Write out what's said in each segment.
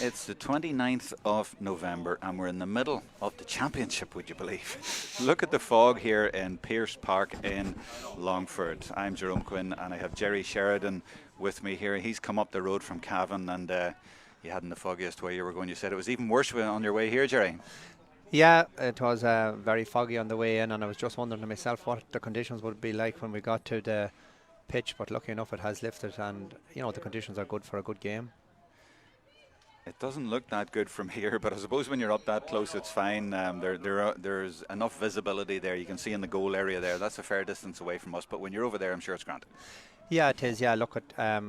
It's the 29th of November and we're in the middle of the championship, would you believe? Look at the fog here in Pearse Park in Longford. I'm Jerome Quinn and I have Jerry Sheridan with me here. He's come up the road from Cavan and you hadn't the foggiest way you were going. You said it was even worse on your way here, Jerry. Yeah, it was very foggy on the way in, and I was just wondering to myself what the conditions would be like when we got to the pitch, but lucky enough it has lifted, and the conditions are good for a good game. It doesn't look that good from here, but I suppose when you're up that close, it's fine. There's enough visibility there. You can see in the goal area there. That's a fair distance away from us, but when you're over there, I'm sure it's grand. Yeah, it is. Yeah, look at.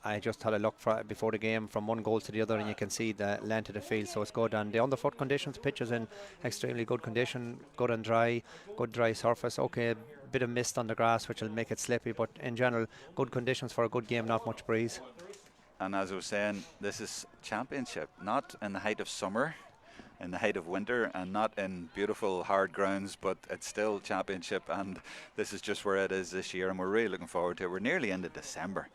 I just had a look before the game from one goal to the other, and you can see the length of the field, so it's good. And the underfoot conditions, pitch is in extremely good condition, good and dry, good dry surface. Okay, a bit of mist on the grass, which will make it slippy, but in general, good conditions for a good game, not much breeze. And as I was saying, this is championship, not in the height of summer, in the height of winter, and not in beautiful hard grounds, but it's still championship, and this is just where it is this year, and we're really looking forward to it. We're nearly into December,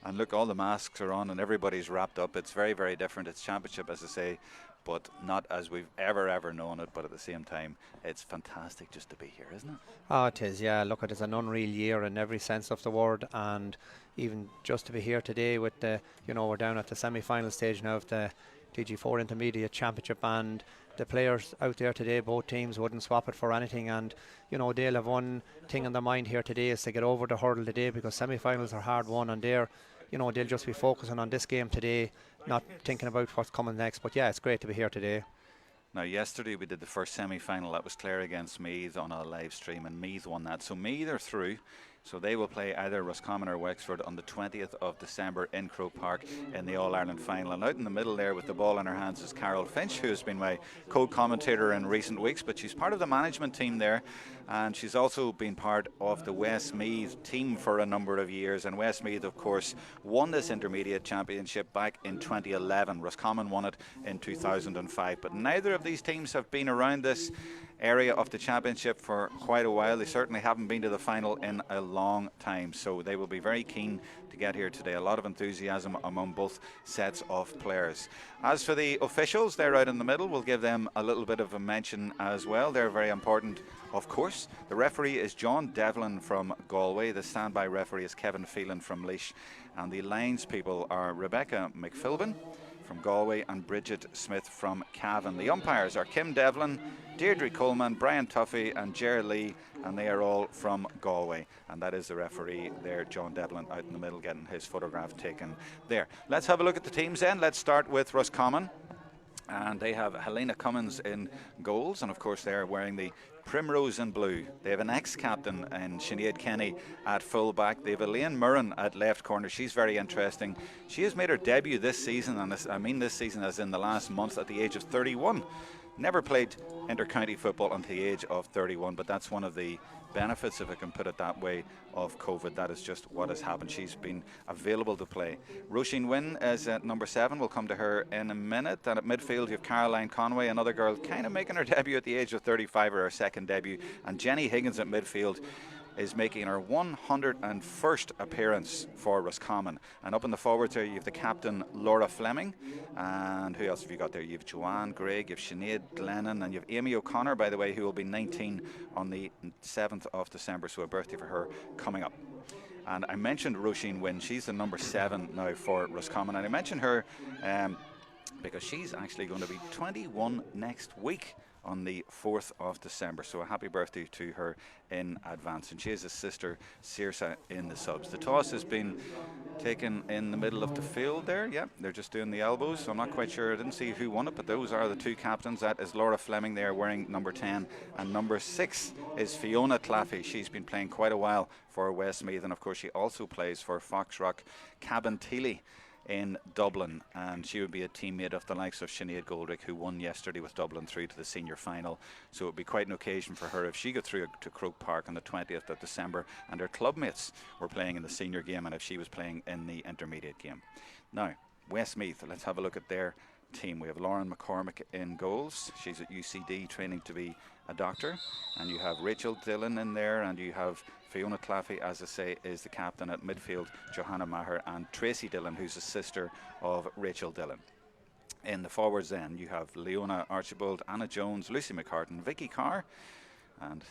and look, all the masks are on and everybody's wrapped up. It's very, very different. It's championship, as I say, but not as we've ever known it, but at the same time, it's fantastic just to be here, isn't it? Oh, it is, yeah. Look, it is an unreal year in every sense of the word, and even just to be here today with we're down at the semi-final stage now of the TG4 Intermediate Championship, and the players out there today, both teams wouldn't swap it for anything, and they'll have one thing in their mind here today is to get over the hurdle today, because semi-finals are hard won, and they'll just be focusing on this game today, not thinking about what's coming next. But yeah, it's great to be here today. Now, yesterday we did the first semi-final. That was Clare against Meath on a live stream, and Meath won that. So Meath are through. So they will play either Roscommon or Wexford on the 20th of December in Croke Park in the All-Ireland final. And out in the middle there with the ball in her hands is Carol Finch, who has been my co-commentator in recent weeks, but she's part of the management team there, and she's also been part of the Westmeath team for a number of years. And Westmeath, of course, won this intermediate championship back in 2011. Roscommon won it in 2005, but neither of these teams have been around this area of the championship for quite a while. They certainly haven't been to the final in a long time, so they will be very keen to get here today. A lot of enthusiasm among both sets of players. As for the officials, they're out in the middle. We'll give them a little bit of a mention as well. They're very important, of course. The referee is John Devlin from Galway. The standby referee is Kevin Phelan from Laois, and the lines people are Rebecca McPhilbin from Galway and Bridget Smith from Cavan. The umpires are Kim Devlin, Deirdre Coleman, Brian Tuffy and Ger Lee, and they are all from Galway. And that is the referee there, John Devlin, out in the middle getting his photograph taken there. Let's have a look at the teams then. Let's start with Roscommon. And they have Helena Cummins in goals, and of course they're wearing the primrose and blue. They have an ex-captain in Sinead Kenny at full-back. They have Elaine Murren at left corner. She's very interesting. She has made her debut this season, and this season as in the last month, at the age of 31. Never played inter-county football until the age of 31, but that's one of the benefits, if I can put it that way, of COVID. That is just what has happened. She's been available to play. Roisin Wynne is at number 7. We'll come to her in a minute. And at midfield, you have Caroline Conway, another girl kind of making her debut at the age of 35, or her second debut. And Jenny Higgins at midfield is making her 101st appearance for Roscommon. And up in the forwards there, you have the captain, Laura Fleming. And who else have you got there? You have Joanne Greig, you have Sinead Glennon, and you have Amy O'Connor, by the way, who will be 19 on the 7th of December, so a birthday for her coming up. And I mentioned Roisin Wynne. She's the number 7 now for Roscommon. And I mentioned her because she's actually going to be 21 next week on the 4th of December. So a happy birthday to her in advance. And she has a sister, Saoirse, in the subs. The toss has been taken in the middle of the field there. Yeah, they're just doing the elbows. So I'm not quite sure. I didn't see who won it, but those are the two captains. That is Laura Fleming there wearing number 10. And number 6 is Fiona Claffey. She's been playing quite a while for Westmeath. And of course, she also plays for Foxrock Cabinteely in Dublin, and she would be a teammate of the likes of Sinead Goldrick, who won yesterday with Dublin through to the senior final. So it would be quite an occasion for her if she got through to Croke Park on the 20th of December and her clubmates were playing in the senior game, and if she was playing in the intermediate game. Now, Westmeath, let's have a look at their team. We have Lauren McCormick in goals. She's at UCD training to be a doctor, and you have Rachel Dillon in there, and you have Fiona Claffey, as I say, is the captain. At midfield, Johanna Maher and Tracy Dillon, who's a sister of Rachel Dillon. In the forwards then, you have Leona Archibald, Anna Jones, Lucy McCartan, Vicky Carr, and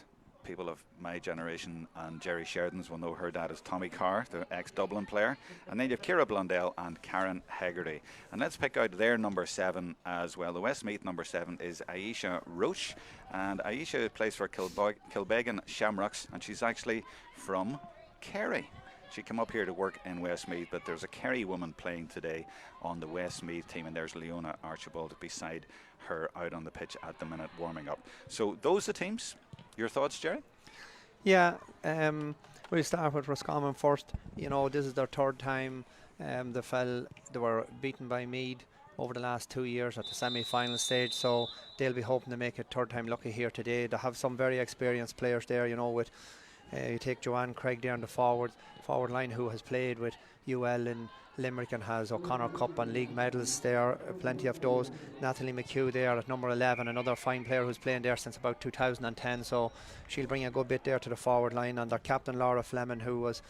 people of my generation and Jerry Sheridan's will know her dad as Tommy Carr, the ex-Dublin player. And then you have Ciara Blundell and Karen Hegarty. And let's pick out their number 7 as well. The Westmeath number 7 is Aisha Roche. And Aisha plays for Kilbeggan Shamrocks, and she's actually from Kerry. She came up here to work in Westmeath, but there's a Kerry woman playing today on the Westmeath team, and there's Leona Archibald beside her out on the pitch at the minute warming up. So those are the teams. Your thoughts, Jerry? Yeah, we'll start with Roscommon first. You know, this is their third time. They were beaten by Meath over the last 2 years at the semi-final stage, so they'll be hoping to make it third time lucky here today. They have some very experienced players there, you know, with you take Joanne Craig there on the forward line, who has played with UL in Limerick and has O'Connor Cup and league medals there, plenty of those. Natalie McHugh there at number 11, another fine player who's playing there since about 2010, so she'll bring a good bit there to the forward line. And their captain Laura Fleming, who was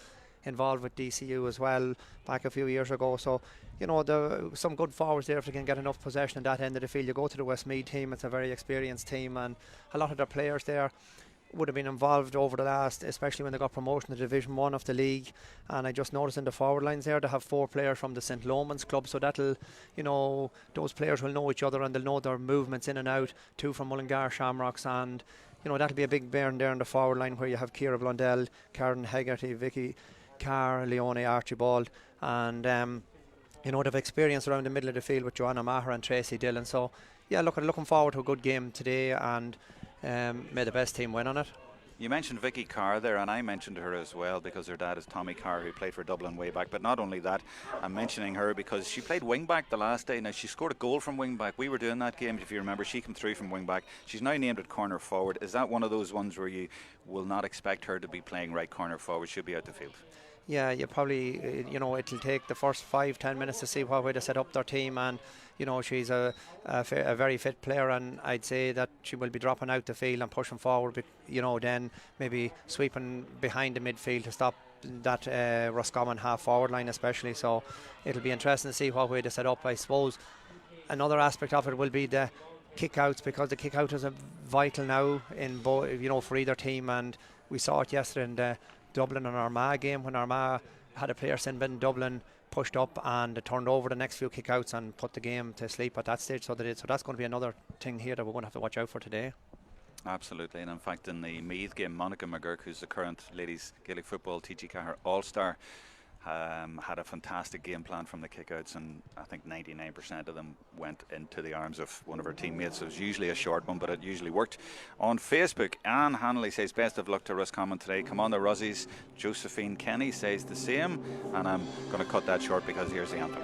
involved with DCU as well back a few years ago. So, you know, some good forwards there if they can get enough possession in that end of the field. You go to the Westmeath team, it's a very experienced team, and a lot of their players there would have been involved over the last, especially when they got promotion to Division 1 of the league. And I just noticed in the forward lines there, they have 4 players from the St. Lomans club, so that'll, you know, those players will know each other and they'll know their movements in and out. 2 from Mullingar Shamrocks, and, you know, that'll be a big bairn there in the forward line, where you have Ciara Blundell, Karen Hegarty, Vicky Carr, Leonie Archibald, and you know, they've experience around the middle of the field with Joanna Maher and Tracy Dillon. So yeah, looking forward to a good game today, and may the best team win on it. You mentioned Vicky Carr there, and I mentioned her as well because her dad is Tommy Carr, who played for Dublin way back. But not only that, I'm mentioning her because she played wing back the last day. Now, she scored a goal from wing back. We were doing that game, if you remember. She came through from wing back. She's now named at corner forward. Is that one of those ones where you will not expect her to be playing right corner forward? She'll be out the field. Yeah, you probably, you know, it'll take the first 5-10 minutes to see what way to set up their team, and you know, she's a very fit player, and I'd say that she will be dropping out the field and pushing forward, but, you know, then maybe sweeping behind the midfield to stop that Roscommon half forward line especially. So it'll be interesting to see what way to set up. I suppose another aspect of it will be the kick-outs, because the kick-out is vital now in you know, for either team, and we saw it yesterday in the Dublin and Armagh game, when Armagh had a player sent in Dublin, pushed up and turned over the next few kick-outs and put the game to sleep at that stage. So that's going to be another thing here that we're going to have to watch out for today. Absolutely, and in fact in the Meath game, Monica McGurk, who's the current ladies Gaelic football TG Cahir All-Star, had a fantastic game plan from the kickouts, and I think 99% of them went into the arms of one of her teammates. It was usually a short one, but it usually worked. On Facebook, Anne Hanley says best of luck to Roscommon today. Come on the Rossies. Josephine Kenny says the same, and I'm going to cut that short because here's the anthem.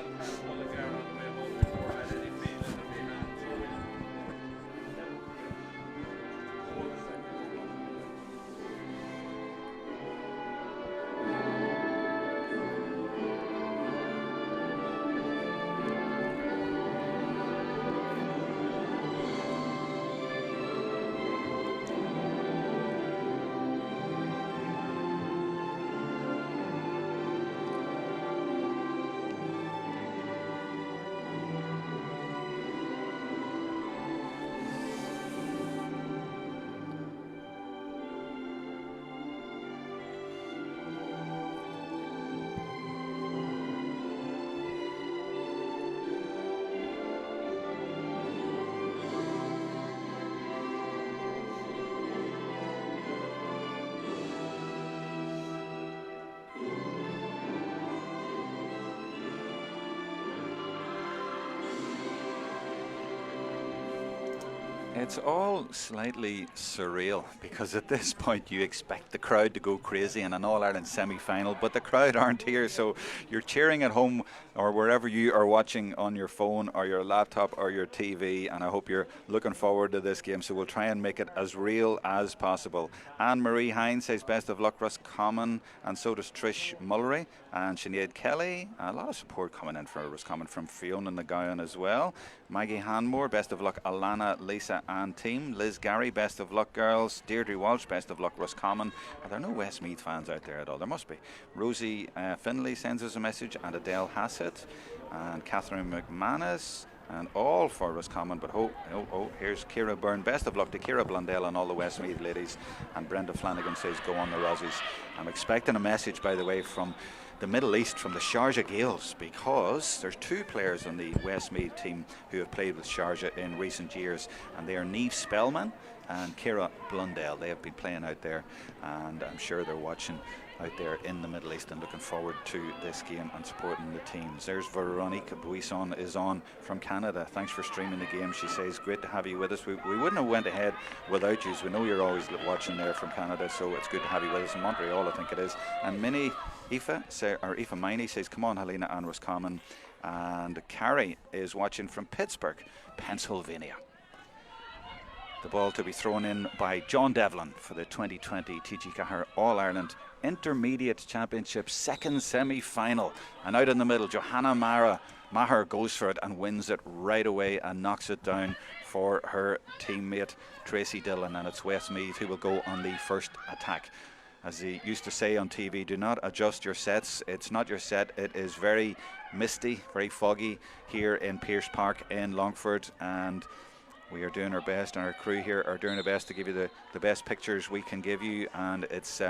It's all slightly surreal because at this point you expect the crowd to go crazy in an All-Ireland semi-final, but the crowd aren't here, so you're cheering at home or wherever you are watching on your phone or your laptop or your TV, and I hope you're looking forward to this game, so we'll try and make it as real as possible. Anne-Marie Hines says best of luck Roscommon, and so does Trish Mullery and Sinead Kelly. A lot of support coming in for Roscommon from Fiona Nagayan as well. Maggie Hanmore, best of luck Alana, Lisa and team. Liz Gary, best of luck girls. Deirdre Walsh, best of luck Roscommon. Are there no Westmeath fans out there at all? There must be. Rosie Finlay sends us a message, and Adele Hassett and Catherine McManus and all for Roscommon. But here's Ciara Byrne. Best of luck to Ciara Blundell and all the Westmeath ladies. And Brenda Flanagan says, go on the Rosies. I'm expecting a message, by the way, from the Middle East, from the Sharjah Gales, because there's 2 players on the Westmeath team who have played with Sharjah in recent years, and they are Niamh Spellman and Ciara Blundell. They have been playing out there, and I'm sure they're watching out there in the Middle East and looking forward to this game and supporting the teams. There's Veronique Buisson is on from Canada. Thanks for streaming the game. She says, great to have you with us. We wouldn't have went ahead without you. We know you're always watching there from Canada, so it's good to have you with us. In Montreal, I think it is. And Minnie Aoife Miney says, come on, Helena and Roscommon. And Carrie is watching from Pittsburgh, Pennsylvania. The ball to be thrown in by John Devlin for the 2020 TG Cahir All-Ireland Intermediate Championship second semi-final. And out in the middle, Johanna Maher goes for it and wins it right away and knocks it down for her teammate Tracy Dillon. And it's Westmeath who will go on the first attack. As he used to say on TV, do not adjust your sets. It's not your set. It is very misty, very foggy here in Pearse Park in Longford, and we are doing our best, and our crew here are doing their best to give you the best pictures we can give you. And it's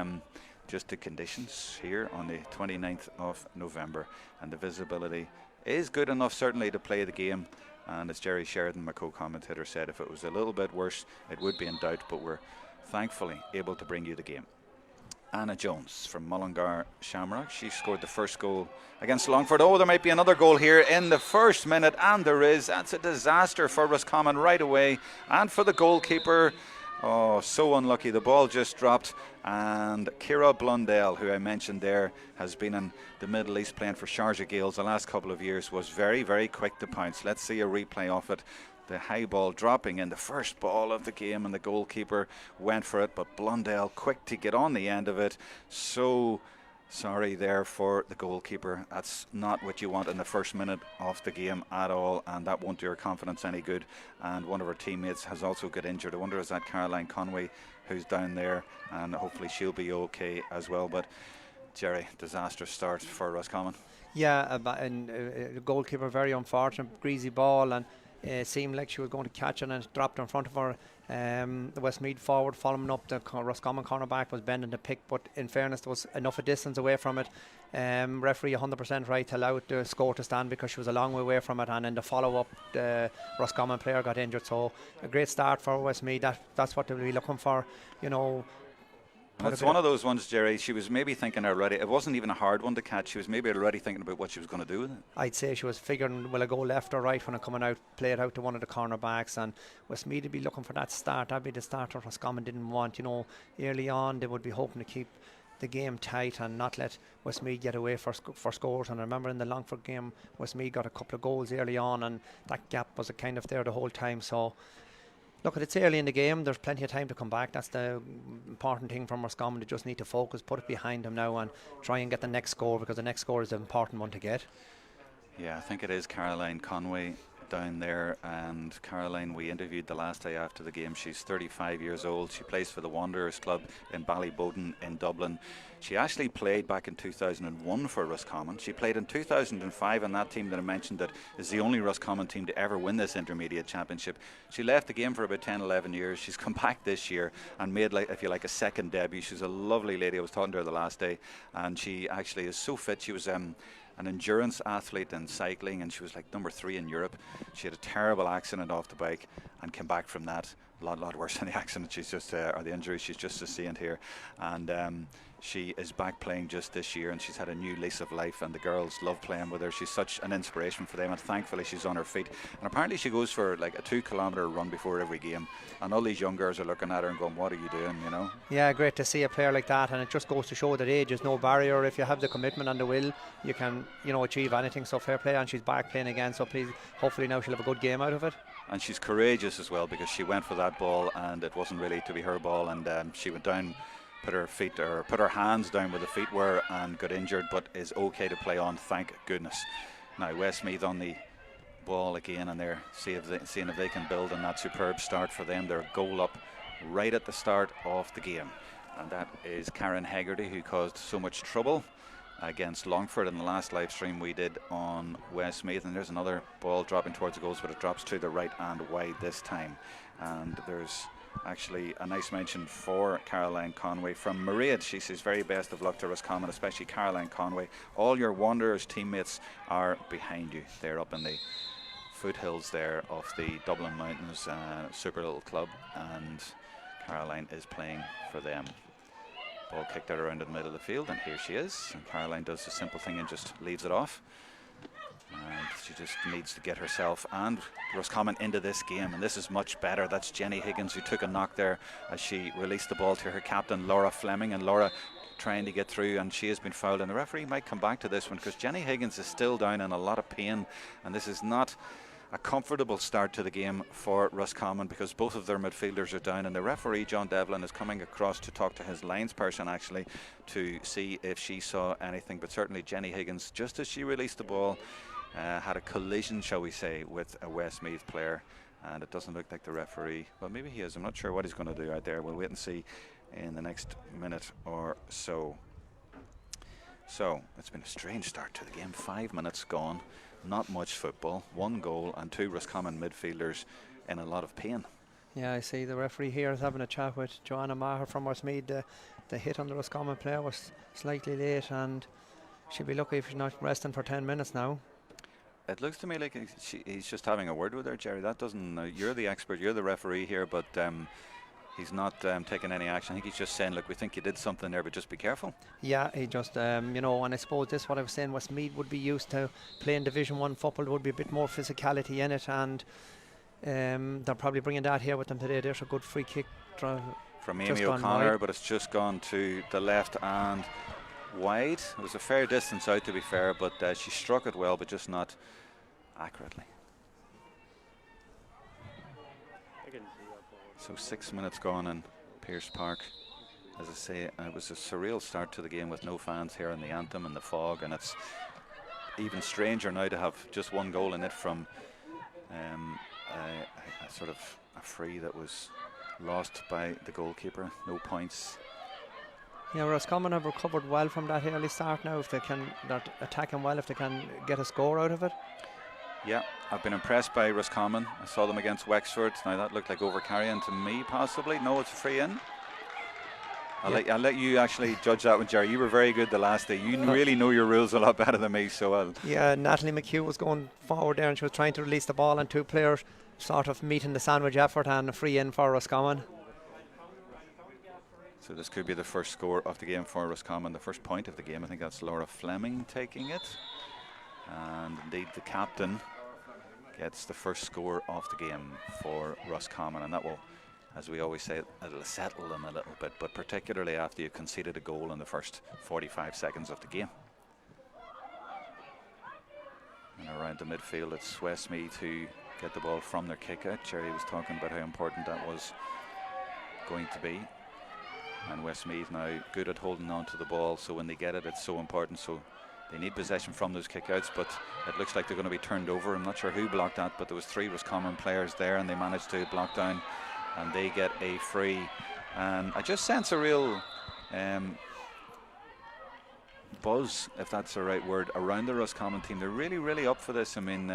just the conditions here on the 29th of November, and the visibility is good enough certainly to play the game. And as Jerry Sheridan, my co-commentator, said, if it was a little bit worse it would be in doubt, but we're thankfully able to bring you the game. Anna Jones from Mullingar Shamrock, she scored the first goal against Longford. Oh, there might be another goal here in the first minute, and there is. That's a disaster for Roscommon right away, and for the goalkeeper. Oh, so unlucky. The ball just dropped, and Ciara Blundell, who I mentioned there, has been in the Middle East playing for Sharjah Gales the last couple of years, was very, very quick to pounce. Let's see a replay of it. The high ball dropping in the first ball of the game, and the goalkeeper went for it, but Blundell quick to get on the end of it. So sorry there for the goalkeeper. That's not what you want in the first minute of the game at all, and that won't do your confidence any good. And one of her teammates has also got injured. I wonder, is that Caroline Conway who's down there? And hopefully she'll be okay as well. But Jerry, disastrous start for Roscommon. Yeah, and goalkeeper, very unfortunate, greasy ball, and it seemed like she was going to catch it, and it dropped in front of her. The Westmeath forward following up, the Roscommon cornerback was bending the pick, but in fairness there was enough a distance away from it. Referee 100% right to allow the score to stand because she was a long way away from it, and in the follow-up the Roscommon player got injured. So a great start for Westmeath. That's what they'll be looking for, you know. It's one of those ones, Jerry, she was maybe thinking already, it wasn't even a hard one to catch, she was maybe already thinking about what she was going to do with it. I'd say she was figuring, will I go left or right when I'm coming out, play it out to one of the cornerbacks, and Westmeath would be looking for that start. That'd be the starter Roscommon didn't want. You know, early on they would be hoping to keep the game tight and not let Westmeath get away for scores. And I remember in the Longford game, Westmeath got a couple of goals early on, and that gap was kind of there the whole time. So look, it's early in the game, there's plenty of time to come back. That's the important thing from Roscommon. They just need to focus, put it behind them now, and try and get the next score, because the next score is the important one to get. Yeah, I think it is Caroline Conway down there, and Caroline, we interviewed the last day after the game. She's 35 years old. She plays for the Wanderers Club in Ballyboden in Dublin. She actually played back in 2001 for Roscommon. She played in 2005 on that team that I mentioned that is the only Roscommon team to ever win this intermediate championship. She left the game for about 10-11 years. She's come back this year and made, like, if you like, a second debut. She's a lovely lady. I was talking to her the last day, and she actually is so fit. She was an endurance athlete in cycling, and she was like number 3 in Europe. She had a terrible accident off the bike and came back from that. A lot worse than the accident. She's just, or the injury, she's just sustained here. And she is back playing just this year, and she's had a new lease of life, and the girls love playing with her. She's such an inspiration for them, and thankfully she's on her feet. And apparently she goes for like a 2-kilometre run before every game, and all these young girls are looking at her and going, what are you doing, you know? Yeah, great to see a player like that, and it just goes to show that age is no barrier. If you have the commitment and the will, you can, you know, achieve anything. So fair play, and she's back playing again, so please, hopefully now she'll have a good game out of it. And she's courageous as well, because she went for that ball and it wasn't really to be her ball, and she went down, put her hands down where the feet were, and got injured, but is okay to play on, thank goodness. Now Westmeath on the ball again, and they're seeing if they can build on that superb start for them. They're a goal up right at the start of the game, and that is Karen Hegarty, who caused so much trouble against Longford in the last live stream we did on Westmeath, and there's another ball dropping towards the goals, but it drops to the right and wide this time. And there's actually a nice mention for Caroline Conway from Mairead. She says very best of luck to Roscommon, especially Caroline Conway. All your Wanderers teammates are behind you. They're up in the foothills there of the Dublin Mountains, super little club, and Caroline is playing for them. Ball kicked out around in the middle of the field, and here she is, and Caroline does the simple thing and just leaves it off. And she just needs to get herself and Roscommon into this game, and this is much better. That's Jenny Higgins who took a knock there as she released the ball to her captain Laura Fleming, and Laura trying to get through, and she has been fouled, and the referee might come back to this one because Jenny Higgins is still down in a lot of pain, and this is not a comfortable start to the game for Roscommon because both of their midfielders are down, and the referee John Devlin is coming across to talk to his lines person actually to see if she saw anything. But certainly Jenny Higgins, just as she released the ball, had a collision, shall we say, with a Westmeath player, and it doesn't look like the referee, well, maybe he is, I'm not sure what he's going to do out there. We'll wait and see in the next minute or so. So it's been a strange start to the game. 5 minutes gone, not much football, 1 goal and 2 Roscommon midfielders in a lot of pain. Yeah, I see the referee here is having a chat with Joanna Maher from Westmeath. The hit on the Roscommon player was slightly late, and she'll be lucky if she's not resting for 10 minutes now. It looks to me like he's just having a word with her, Jerry. That doesn't, you're the expert, you're the referee here, but he's not taking any action. I think he's just saying, look, we think you did something there, but just be careful. Yeah, he just, you know, and I suppose this, what I was saying, Westmeath would be used to playing Division 1 football. There would be a bit more physicality in it, and they're probably bringing that here with them today. There's a good free kick from Amy O'Connor, but it's just gone to the left and wide. It was a fair distance out, to be fair, but she struck it well, but just not accurately. So 6 minutes gone in Pearse Park. As I say, it was a surreal start to the game with no fans here in the anthem and the fog, and it's even stranger now to have just 1 goal in it from a sort of a free that was lost by the goalkeeper. No points. Yeah, Roscommon have recovered well from that early start now. If they can, they're attacking well, if they can get a score out of it. Yeah, I've been impressed by Roscommon. I saw them against Wexford. Now that looked like overcarrying to me, possibly. No, it's a free in. I'll let you actually judge that one, Jerry. You were very good the last day. You really know your rules a lot better than me, so I'll. Yeah, Natalie McHugh was going forward there, and she was trying to release the ball, and 2 players sort of meeting the sandwich effort, and a free in for Roscommon. So this could be the first score of the game for Roscommon, the first point of the game. I think that's Laura Fleming taking it. And indeed the captain gets the first score of the game for Roscommon, and that will, as we always say, it'll settle them a little bit, but particularly after you've conceded a goal in the first 45 seconds of the game. And around the midfield it's Westmeath who get the ball from their kick out. Jerry was talking about how important that was going to be. And Westmeath now good at holding on to the ball, so when they get it, it's so important. So they need possession from those kickouts, but it looks like they're going to be turned over. I'm not sure who blocked that, but there was 3 Roscommon players there, and they managed to block down, and they get a free. And I just sense a real buzz, if that's the right word, around the Roscommon team. They're really, really up for this. I mean,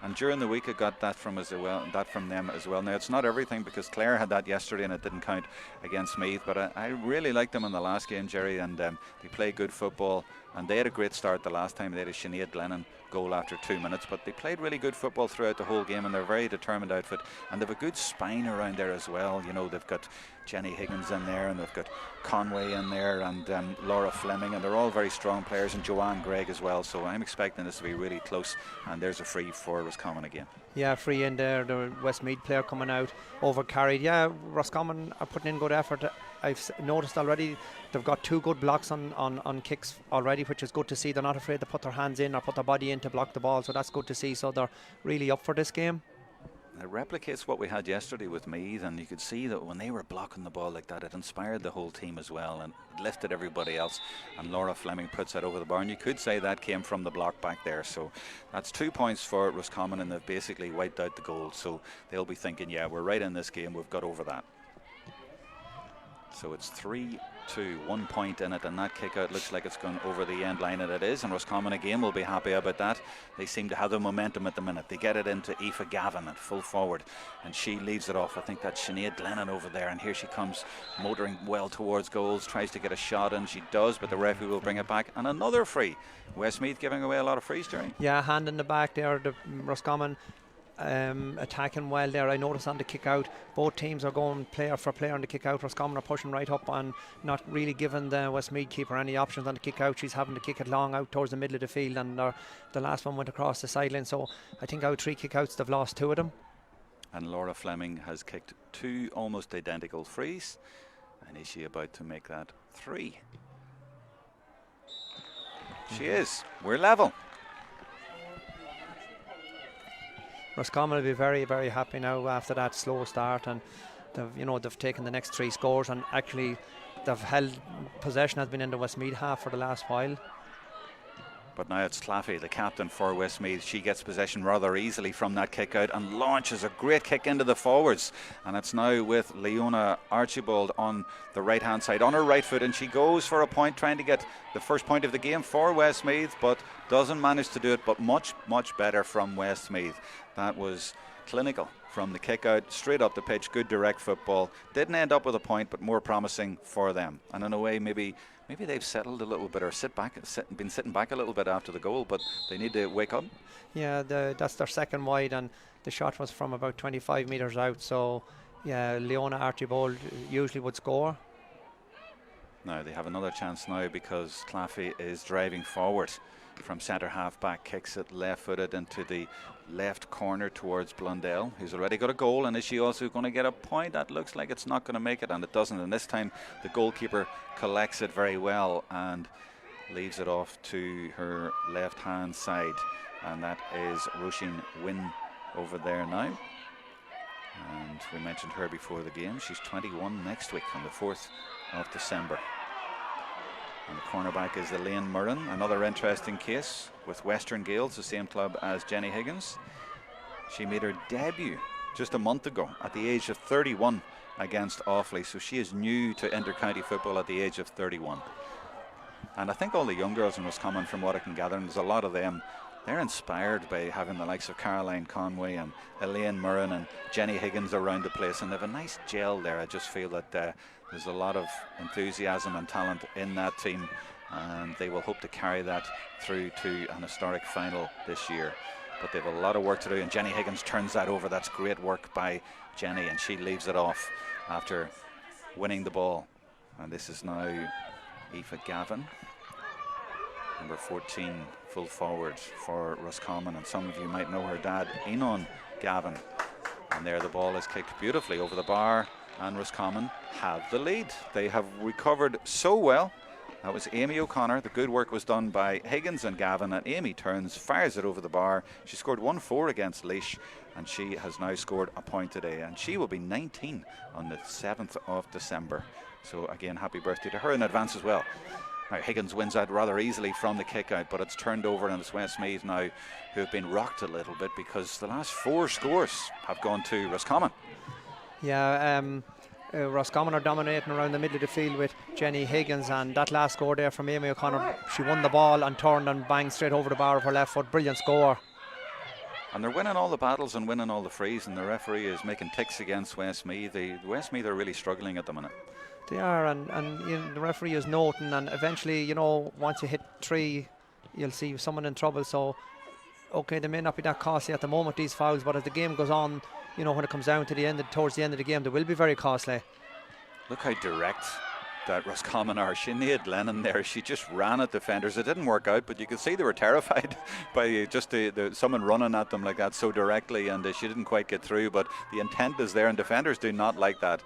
and during the week I got that from them as well. Now it's not everything, because Clare had that yesterday and it didn't count against Meath, but I really liked them in the last game, Jerry, and they play good football, and they had a great start the last time. They had a Sinead Glennon goal after 2 minutes, but they played really good football throughout the whole game, and they're a very determined outfit, and they've a good spine around there as well. You know, they've got Jenny Higgins in there, and they've got Conway in there, and Laura Fleming, and they're all very strong players, and Joanne Gregg as well. So I'm expecting this to be really close, and there's a free for Roscommon again. Yeah, free in there. The Westmeath player coming out, overcarried. Yeah, Roscommon are putting in good effort. I've noticed already they've got 2 good blocks on kicks already, which is good to see. They're not afraid to put their hands in or put their body in to block the ball, so that's good to see. So they're really up for this game. It replicates what we had yesterday with Meath, and you could see that when they were blocking the ball like that, it inspired the whole team as well, and it lifted everybody else. And Laura Fleming puts that over the bar, and you could say that came from the block back there. So that's 2 points for Roscommon, and they've basically wiped out the goal. So they'll be thinking, yeah, we're right in this game, we've got over that. So it's 3 2, 1 point in it, and that kick out looks like it's gone over the end line, and it is, and Roscommon again will be happy about that. They seem to have the momentum at the minute. They get it into Aoife Gavin at full forward, and she leaves it off. I think that's Sinead Glennon over there, and here she comes motoring well towards goals, tries to get a shot in. She does, but the referee will bring it back, and another free. Westmeath giving away a lot of frees, Jerry. Yeah, hand in the back there, the Roscommon attacking well there. I noticed on the kick out, both teams are going player for player on the kick out. Roscommon are pushing right up and not really giving the Westmeath keeper any options on the kick out. She's having to kick it long out towards the middle of the field, and the last one went across the sideline. So I think out 3 kick outs, they've lost 2 of them. And Laura Fleming has kicked 2 almost identical frees, and is she about to make that 3? She is. We're level. Roscommon will be very, very happy now after that slow start, and they've taken the next 3 scores, and actually they've held possession, has been in the Westmeath half for the last while. But now it's Claffey, the captain for Westmeath. She gets possession rather easily from that kick out and launches a great kick into the forwards. And it's now with Leona Archibald on the right hand side, on her right foot, and she goes for a point, trying to get the first point of the game for Westmeath, but doesn't manage to do it. But much, much better from Westmeath. That was clinical from the kick out, straight up the pitch, good direct football. Didn't end up with a point, but more promising for them. And in a way, maybe they've settled a little bit, or been sitting back a little bit after the goal, but they need to wake up. Yeah, that's their second wide, and the shot was from about 25 metres out. So, yeah, Leona Archibald usually would score. Now they have another chance now, because Claffey is driving forward from centre half back, kicks it left footed into the left corner towards Blundell, who's already got a goal. And is she also going to get a point? That looks like it's not going to make it, and it doesn't. And this time the goalkeeper collects it very well and leaves it off to her left hand side, and that is Roisin Wynn over there now. And we mentioned her before the game. She's 21 next week on the 4th of December. And the cornerback is Elaine Murren, another interesting case with Western Gales, the same club as Jenny Higgins. She made her debut just a month ago at the age of 31 against Offaly, so she is new to inter-county football at the age of 31. And I think all the young girls in Roscommon, from what I can gather, and there's a lot of them, they're inspired by having the likes of Caroline Conway and Elaine Murren and Jenny Higgins around the place, and they have a nice gel there. I just feel that there's a lot of enthusiasm and talent in that team, and they will hope to carry that through to an historic final this year. But they have a lot of work to do, and Jenny Higgins turns that over. That's great work by Jenny, and she leaves it off after winning the ball. And this is now Aoife Gavin, number 14, full forward for Roscommon, and some of you might know her dad, Enon Gavin. And there the ball is kicked beautifully over the bar, and Roscommon have the lead. They have recovered so well. That was Amy O'Connor. The good work was done by Higgins and Gavin, and Amy turns, fires it over the bar. She scored 1-4 against Laois, and she has now scored a point today, and she will be 19 on the 7th of December. So again, happy birthday to her in advance as well. Now Higgins wins that rather easily from the kick out, but it's turned over, and it's Westmeath now who have been rocked a little bit, because the last 4 scores have gone to Roscommon. Yeah, Roscommon are dominating around the middle of the field with Jenny Higgins, and that last score there from Amy O'Connor, she won the ball and turned and banged straight over the bar of her left foot. Brilliant score. And they're winning all the battles and winning all the frees, and the referee is making ticks against Westmeath. Westmeath are really struggling at the minute. They are, and the referee is noting, and eventually, once you hit 3, you'll see someone in trouble. So, okay, they may not be that costly at the moment, these fouls, but as the game goes on, when it comes down to towards the end of the game, they will be very costly. Look how direct that Roscommon are. Sinead Lennon there, she just ran at defenders. It didn't work out, but you could see they were terrified by just someone running at them like that so directly, and she didn't quite get through, but the intent is there, and defenders do not like that.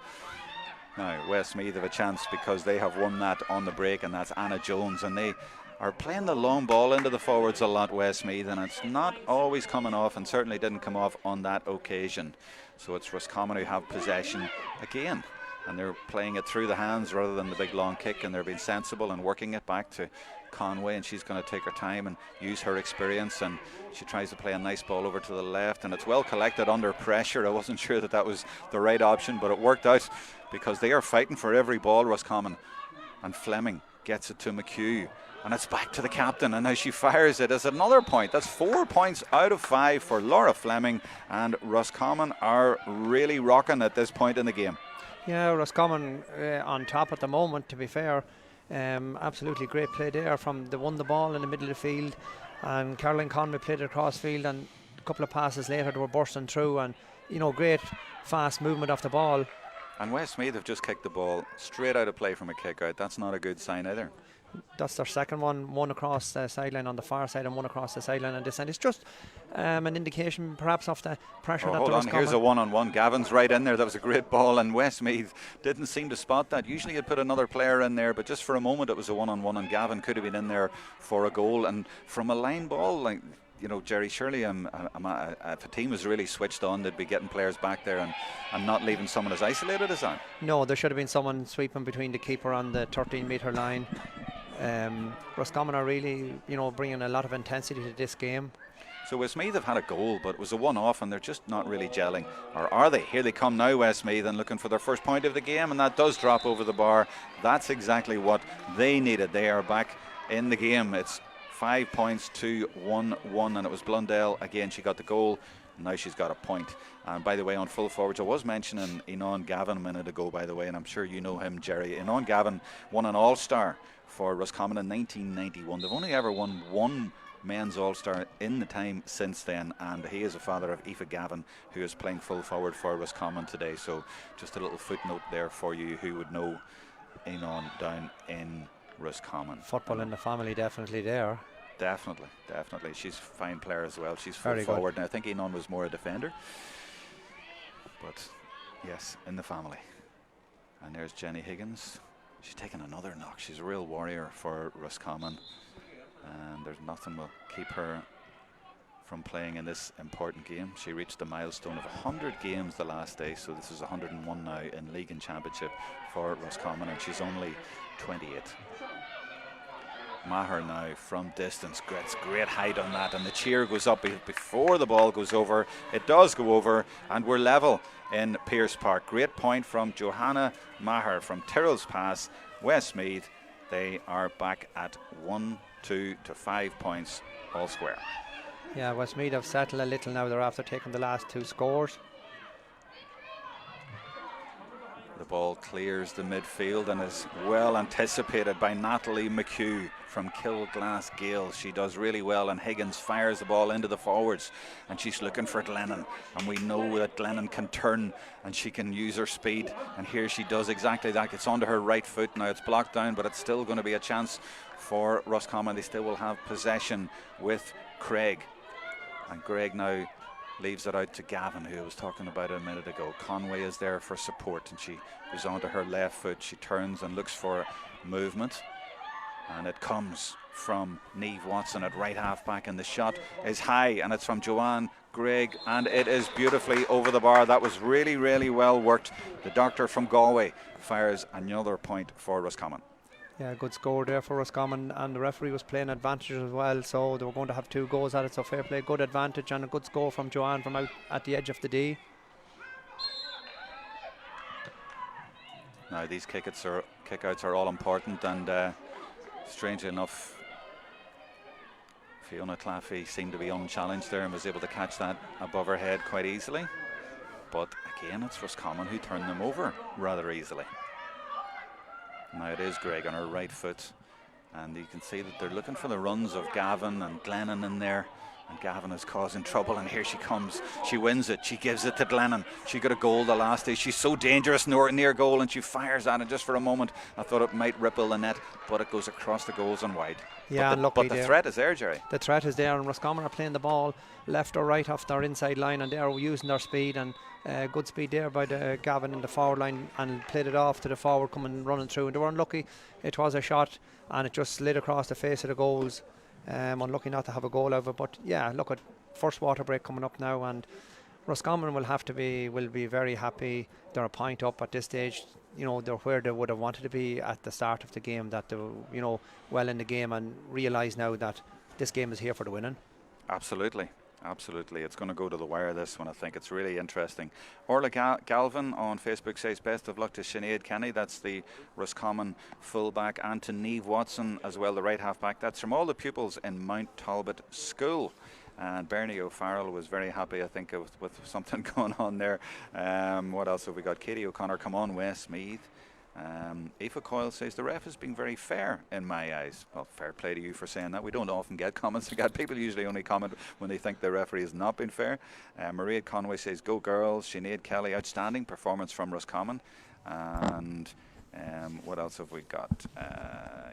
Now Westmeath have a chance, because they have won that on the break, and that's Anna Jones, and they are playing the long ball into the forwards a lot, Westmeath, and it's not always coming off, and certainly didn't come off on that occasion. So it's Roscommon who have possession again, and they're playing it through the hands rather than the big long kick, and they're being sensible and working it back to Conway, and she's going to take her time and use her experience, and she tries to play a nice ball over to the left, and it's well collected under pressure. I wasn't sure that was the right option, but it worked out, because they are fighting for every ball, Roscommon. and Fleming gets it to McHugh, and it's back to the captain, and now she fires it as another point. That's 4 points out of 5 for Laura Fleming, and Roscommon are really rocking at this point in the game. Yeah, Roscommon on top at the moment, to be fair. Absolutely great play there from they won the ball in the middle of the field, and Caroline Conway played it across field, and a couple of passes later they were bursting through, and great fast movement off the ball. And Westmeath have just kicked the ball straight out of play from a kick out. That's not a good sign either. That's their second one across the sideline on the far side and one across the sideline on this end. It's just an indication perhaps of the pressure that hold on, here's a one-on-one. Gavin's right in there. That was a great ball, and Westmeath didn't seem to spot that. Usually you'd put another player in there, but just for a moment it was a one-on-one, and Gavin could have been in there for a goal. And from a line ball, like, Jerry, surely if a team was really switched on, they'd be getting players back there and not leaving someone as isolated as that. No, there should have been someone sweeping between the keeper on the 13-metre line. Roscommon are really, bringing a lot of intensity to this game. So Westmeath have had a goal, but it was a one-off, and they're just not really gelling. Or are they? Here they come now, Westmeath, and looking for their first point of the game, and that does drop over the bar. That's exactly what they needed. They are back in the game. It's 5 points to 1-1, and it was Blundell again. She got the goal. Now she's got a point. And by the way, on full forwards, I was mentioning Enon Gavin a minute ago, by the way, and I'm sure you know him, Jerry. Enon Gavin won an All-Star for Roscommon in 1991. They've only ever won one men's All-Star in the time since then, and he is a father of Aoife Gavin, who is playing full forward for Roscommon today. So just a little footnote there for you who would know Enon down in Roscommon. Football in the family definitely there. Definitely. She's a fine player as well. She's full Very forward. good. Now I think Enon was more a defender, but yes, in the family. And there's Jenny Higgins. She's taken another knock. She's a real warrior for Roscommon, and there's nothing will keep her from playing in this important game. She reached the milestone of 100 games the last day, so this is 101 now in league and championship for Roscommon, and she's only 28. Maher now from distance gets great height on that, and the cheer goes up before the ball goes over. It does go over, and we're level in Pearse Park. Great point from Johanna Maher from Tyrrell's pass. Westmeath, they are back at 1-2 to 5 points all square. Yeah, Westmeath have settled a little now. They're after taking the last two scores. The ball clears the midfield and is well anticipated by Natalie McHugh from Kilglass Gale. She does really well, and Higgins fires the ball into the forwards, and she's looking for Glennon, and we know that Glennon can turn and she can use her speed, and here she does exactly that. It's onto her right foot. Now it's blocked down, but it's still going to be a chance for Roscommon. They still will have possession with Craig, and Greg now leaves it out to Gavin, who I was talking about a minute ago. Conway is there for support, and she goes onto her left foot. She turns and looks for movement, and it comes from Niamh Watson at right half back, and the shot is high, and it's from Joanne Gregg, and it is beautifully over the bar. That was really, really well worked. The doctor from Galway fires another point for Roscommon. Yeah, good score there for Roscommon, and the referee was playing advantage as well, so they were going to have two goals at it, so fair play, good advantage, and a good score from Joanne from out at the edge of the D. Now these kickouts are all important, and strangely enough, Fiona Claffey seemed to be unchallenged there and was able to catch that above her head quite easily, but again it's Roscommon who turned them over rather easily. Now it is Greg on her right foot, and you can see that they're looking for the runs of Gavin and Glennon in there, and Gavin is causing trouble, and here she comes. She wins it. She gives it to Glennon. She got a goal the last day. She's so dangerous near goal, and she fires at it just for a moment. I thought it might ripple the net, but it goes across the goals and wide. Yeah, but the threat is there, Jerry. The threat is there, and Roscommon are playing the ball left or right off their inside line, and they are using their speed, and good speed there by Gavin in the forward line, and played it off to the forward coming running through, and they were unlucky. It was a shot, and it just slid across the face of the goals. Unlucky not to have a goal out of it, but yeah, look at first water break coming up now, and Roscommon will be very happy. They're a point up at this stage. They're where they would have wanted to be at the start of the game, that they were well in the game, and realise now that this game is here for the winning. Absolutely. Absolutely, it's going to go to the wire, this one. I think it's really interesting. Orla Galvin on Facebook says best of luck to Sinead Kenny, that's the Roscommon fullback, and to Niamh Watson as well, the right half back. That's from all the pupils in Mount Talbot School. And Bernie O'Farrell was very happy, I think, with something going on there. What else have we got? Katie O'Connor, come on Westmeath. Aoife Coyle says the ref has been very fair in my eyes. Well, fair play to you for saying that. We don't often get comments like that. People usually only comment when they think the referee has not been fair. Maria Conway says go girls. Sinead Kelly, outstanding performance from Roscommon. And what else have we got?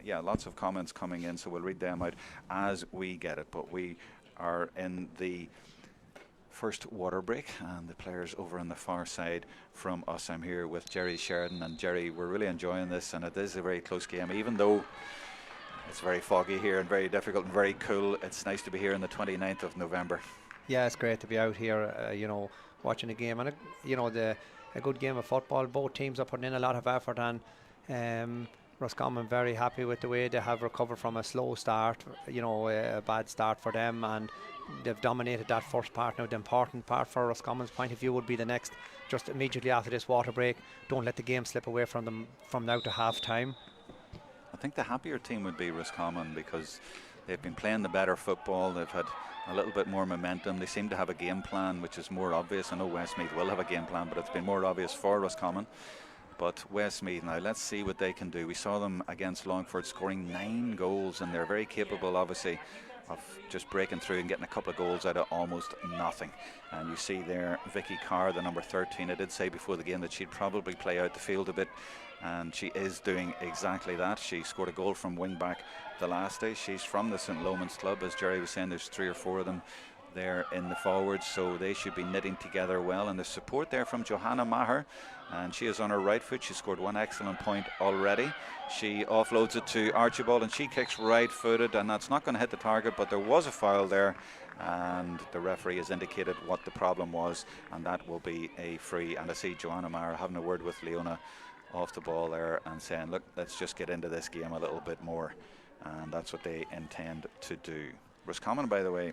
Yeah, lots of comments coming in, so we'll read them out as we get it. But we are in the first water break, and the players over on the far side from us. I'm here with Jerry Sheridan, and Jerry, we're really enjoying this, and it is a very close game, even though it's very foggy here and very difficult and very cool. It's nice to be here on the 29th of November. Yeah, it's great to be out here, watching a game, and a good game of football. Both teams are putting in a lot of effort, and Roscommon very happy with the way they have recovered from a slow start, a bad start for them, and they've dominated that first part. Now the important part for Roscommon's point of view would be the next, just immediately after this water break. Don't let the game slip away from them from now to half time. I think the happier team would be Roscommon, because they've been playing the better football. They've had a little bit more momentum. They seem to have a game plan which is more obvious. I know Westmeath will have a game plan, but it's been more obvious for Roscommon. But Westmeath now, let's see what they can do. We saw them against Longford scoring 9 goals, and they're very capable, obviously, of just breaking through and getting a couple of goals out of almost nothing. And you see there Vicky Carr, the number 13. I did say before the game that she'd probably play out the field a bit, and she is doing exactly that. She scored a goal from wing back the last day. She's from the St. Lomans club. As Jerry was saying, there's 3 or 4 of them there in the forwards, so they should be knitting together well. And the support there from Johanna Maher, and she is on her right foot. She scored 1 excellent point already. She offloads it to Archibald, and she kicks right footed, and that's not going to hit the target, but there was a foul there, and the referee has indicated what the problem was, and that will be a free. And I see Johanna Maher having a word with Leona off the ball there and saying, look, let's just get into this game a little bit more, and that's what they intend to do. Roscommon, by the way,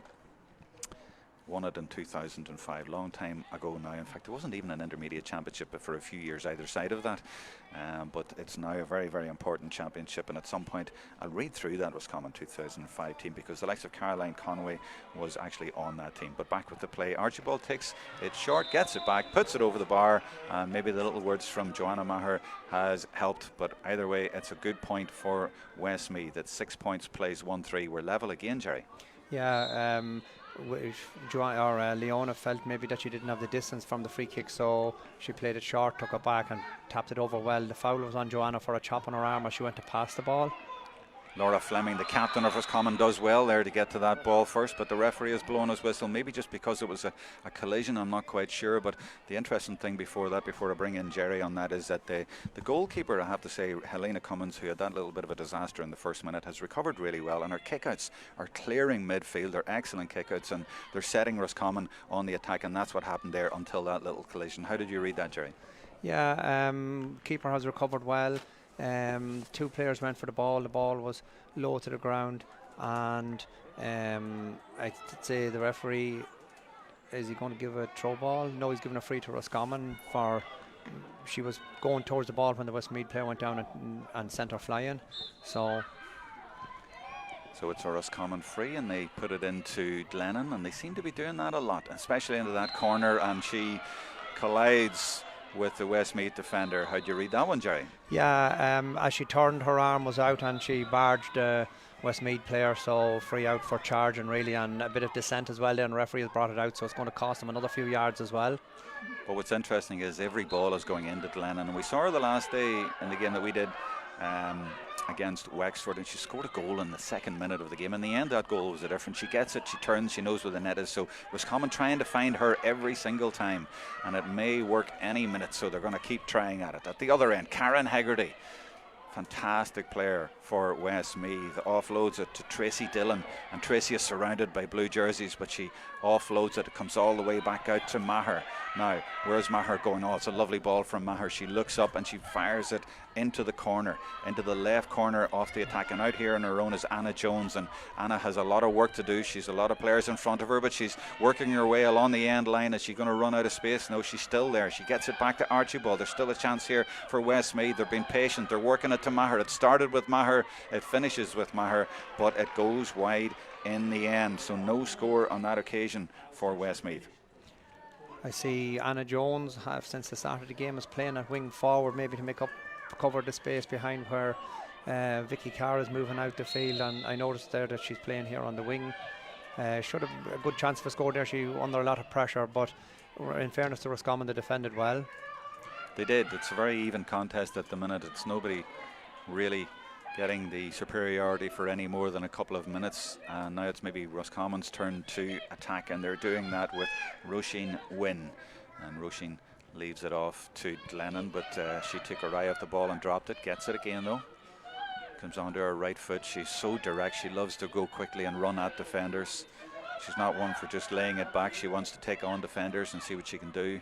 won it in 2005, long time ago now. In fact, there wasn't even an intermediate championship for a few years either side of that, but it's now a very, very important championship, and at some point I'll read through that Roscommon 2005 team, because the likes of Caroline Conway was actually on that team. But back with the play, Archibald takes it short, gets it back, puts it over the bar, and maybe the little words from Joanna Maher has helped, but either way it's a good point for Westmeath. It's 6 points, plays 1-3. We're level again, Jerry. Yeah, Leona felt maybe that she didn't have the distance from the free kick, so she played it short, took it back and tapped it over well. The foul was on Joanna for a chop on her arm as she went to pass the ball. Laura Fleming, the captain of Roscommon, does well there to get to that ball first, but the referee has blown his whistle, maybe just because it was a collision, I'm not quite sure. But the interesting thing before I bring in Jerry on that, is that the goalkeeper, I have to say, Helena Cummins, who had that little bit of a disaster in the first minute, has recovered really well, and her kickouts are clearing midfield. They're excellent kickouts, and they're setting Roscommon on the attack, and that's what happened there until that little collision. How did you read that, Jerry? Yeah, keeper has recovered well. 2 players went for the ball. The ball was low to the ground, and I'd say the referee, is he going to give a throw ball? No, he's giving a free to Roscommon. She was going towards the ball when the Westmeath player went down and sent her flying. So it's a Roscommon free, and they put it into Glennon, and they seem to be doing that a lot, especially into that corner, and she collides with the Westmeath defender. How'd you read that one, Jerry? Yeah, as she turned, her arm was out and she barged the Westmeath player, so free out for charging really, and a bit of dissent as well there, and the referee has brought it out, so it's going to cost them another few yards as well. But what's interesting is every ball is going into Glennon, and we saw her the last day in the game that we did against Wexford, and she scored a goal in the 2nd minute of the game. In the end, that goal was a difference. She gets it, she turns, she knows where the net is, so Roscommon trying to find her every single time, and it may work any minute, so they're going to keep trying at it. At the other end, Karen Hegarty fantastic player for Westmeath, offloads it to Tracy Dillon, and Tracy is surrounded by blue jerseys, but she offloads it. It comes all the way back out to Maher. Now, where's Maher going? Oh, it's a lovely ball from Maher. She looks up and she fires it into the corner, into the left corner of the attack. And out here on her own is Anna Jones, and Anna has a lot of work to do. She's a lot of players in front of her, but she's working her way along the end line. Is she going to run out of space? No, she's still there. She gets it back to Archibald. There's still a chance here for Westmeath. They're being patient. They're working it to Maher. It started with Maher. It finishes with Maher, but it goes wide in the end. So no score on that occasion for Westmeath. I see Anna Jones since the start of the game is playing at wing forward, maybe to cover the space behind where Vicky Carr is moving out the field, and I noticed there that she's playing here on the wing. Should have a good chance for a score there. She under a lot of pressure, but in fairness to Roscommon, they defended well. They did. It's a very even contest at the minute. It's nobody really getting the superiority for any more than a couple of minutes, and now it's maybe Roscommon's turn to attack, and they're doing that with Roisin Wynne, and Roisin leaves it off to Glennon, but she took her eye off the ball and dropped it. Gets it again though, comes onto her right foot. She's so direct. She loves to go quickly and run at defenders. She's not one for just laying it back. She wants to take on defenders and see what she can do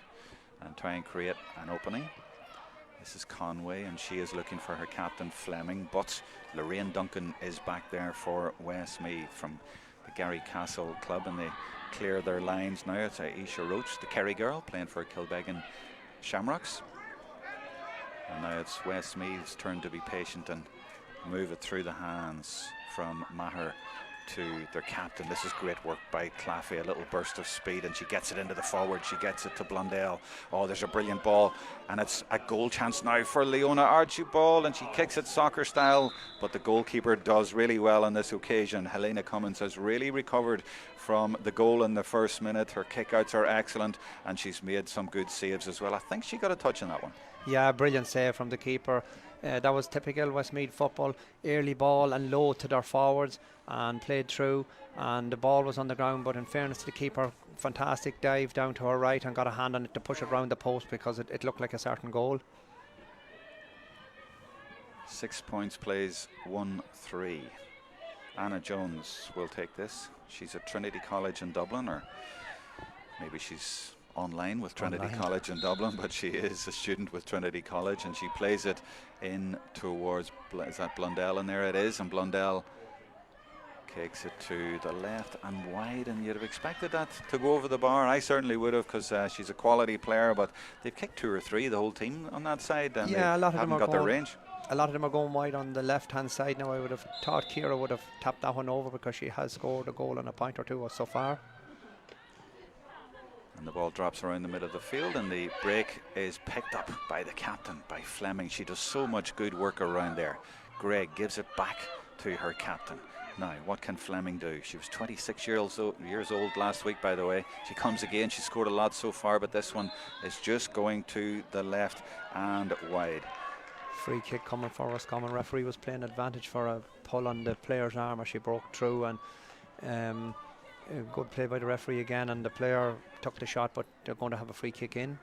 and try and create an opening. This is Conway, and she is looking for her captain Fleming, but Lorraine Duncan is back there for Westmeath from the Gary Castle club, and they clear their lines now. It's Aisha Roach, the Kerry girl, playing for Kilbeggan Shamrocks. And now it's Westmeath's turn to be patient and move it through the hands from Maher to their captain. This is great work by Claffey, a little burst of speed, and she gets it into the forward. She gets it to Blundell. Oh, there's a brilliant ball, and it's a goal chance now for Leona Archibald, and she kicks it soccer style, but the goalkeeper does really well on this occasion. Helena Cummins has really recovered from the goal in the first minute. Her kickouts are excellent, and she's made some good saves as well. I think she got a touch on that one. Yeah, brilliant save from the keeper. That was typical Westmeath football. Early ball and low to their forwards, and played through, and the ball was on the ground, but in fairness to the keeper, fantastic dive down to her right and got a hand on it to push it round the post, because it looked like a certain goal. 6 points, plays 1-3. Anna Jones will take this. She's at Trinity College in Dublin, or maybe she's online with Trinity College in Dublin, but she is a student with Trinity College, and she plays it in towards, is that Blundell? And there it is, and Blundell kicks it to the left and wide, and you'd have expected that to go over the bar. I certainly would have, because she's a quality player, but they've kicked 2 or 3, the whole team on that side, and yeah, a lot of them haven't got their range. A lot of them are going wide on the left hand side now. I would have thought Ciara would have tapped that one over, because she has scored a goal and a point or two so far. And the ball drops around the middle of the field, and the break is picked up by the captain, by Fleming. She does so much good work around there. Greg gives it back to her captain. Now, what can Fleming do? She was 26 years old last week, by the way. She comes again. She scored a lot so far, but this one is just going to the left and wide. Free kick coming for Roscommon. Referee was playing advantage for a pull on the player's arm as she broke through, and a good play by the referee again, and the player took the shot, but they're going to have a free kick in.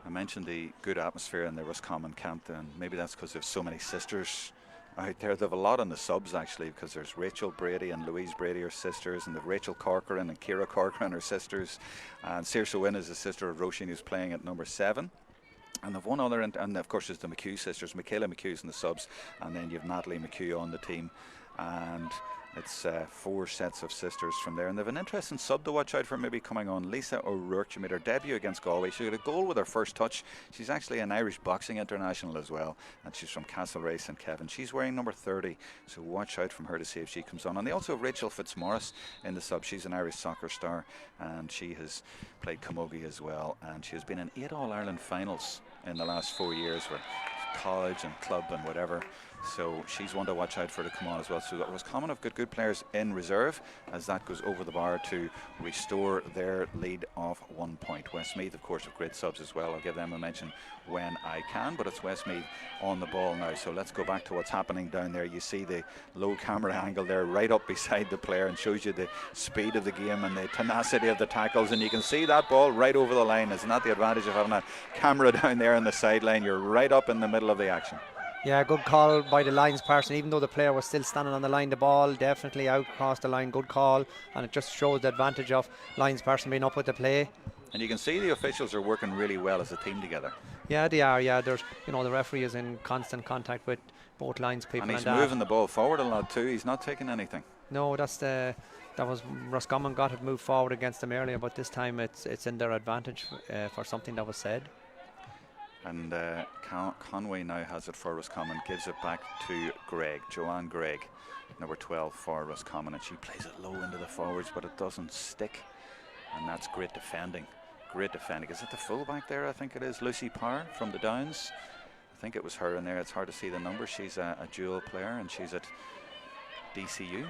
I mentioned the good atmosphere in the Roscommon camp, and maybe that's because there's so many sisters out there. They have a lot on the subs, actually, because there's Rachel Brady and Louise Brady, her sisters, and the Rachel Corcoran and Ciara Corcoran, her sisters, and Saoirse Wynne is the sister of Roisin, who's playing at number 7. And they've one other, and of course there's the McHugh sisters. Michaela McHugh's in the subs, and then you've Natalie McHugh on the team, and it's 4 sets of sisters from there. And they have an interesting sub to watch out for maybe coming on. Lisa O'Rourke, she made her debut against Galway. She got a goal with her first touch. She's actually an Irish boxing international as well, and she's from Castlereagh St Kevin. She's wearing number 30, so watch out from her to see if she comes on. And they also have Rachel Fitzmaurice in the sub. She's an Irish soccer star, and she has played camogie as well, and she has been in 8 All-Ireland finals in the last 4 years with college and club and whatever. So she's one to watch out for to come on as well. So Roscommon have got good players in reserve as that goes over the bar to restore their lead of 1 point. Westmeath, of course, have great subs as well. I'll give them a mention when I can, but it's Westmeath on the ball now. So let's go back to what's happening down there. You see the low camera angle there right up beside the player and shows you the speed of the game and the tenacity of the tackles, and you can see that ball right over the line. Isn't that the advantage of having a camera down there on the sideline? You're right up in the middle of the action. Yeah, good call by the lines person. Even though the player was still standing on the line, the ball definitely out across the line. Good call, and it just shows the advantage of lines person being up with the play. And you can see the officials are working really well as a team together. Yeah, they are. Yeah, there's, you know, the referee is in constant contact with both lines people. And he's moving the ball forward a lot too. He's not taking anything. No, that was Roscommon got it moved forward against them earlier, but this time it's in their advantage for something that was said. And Conway now has it for Roscommon, gives it back to Gregg, Joanne Gregg, number 12 for Roscommon, and she plays it low into the forwards, but it doesn't stick, and that's great defending. Great defending. Is it the fullback there? I think it is Lucy Parr from the Downs. I think it was her in there. It's hard to see the number. She's a dual player, and she's at DCU.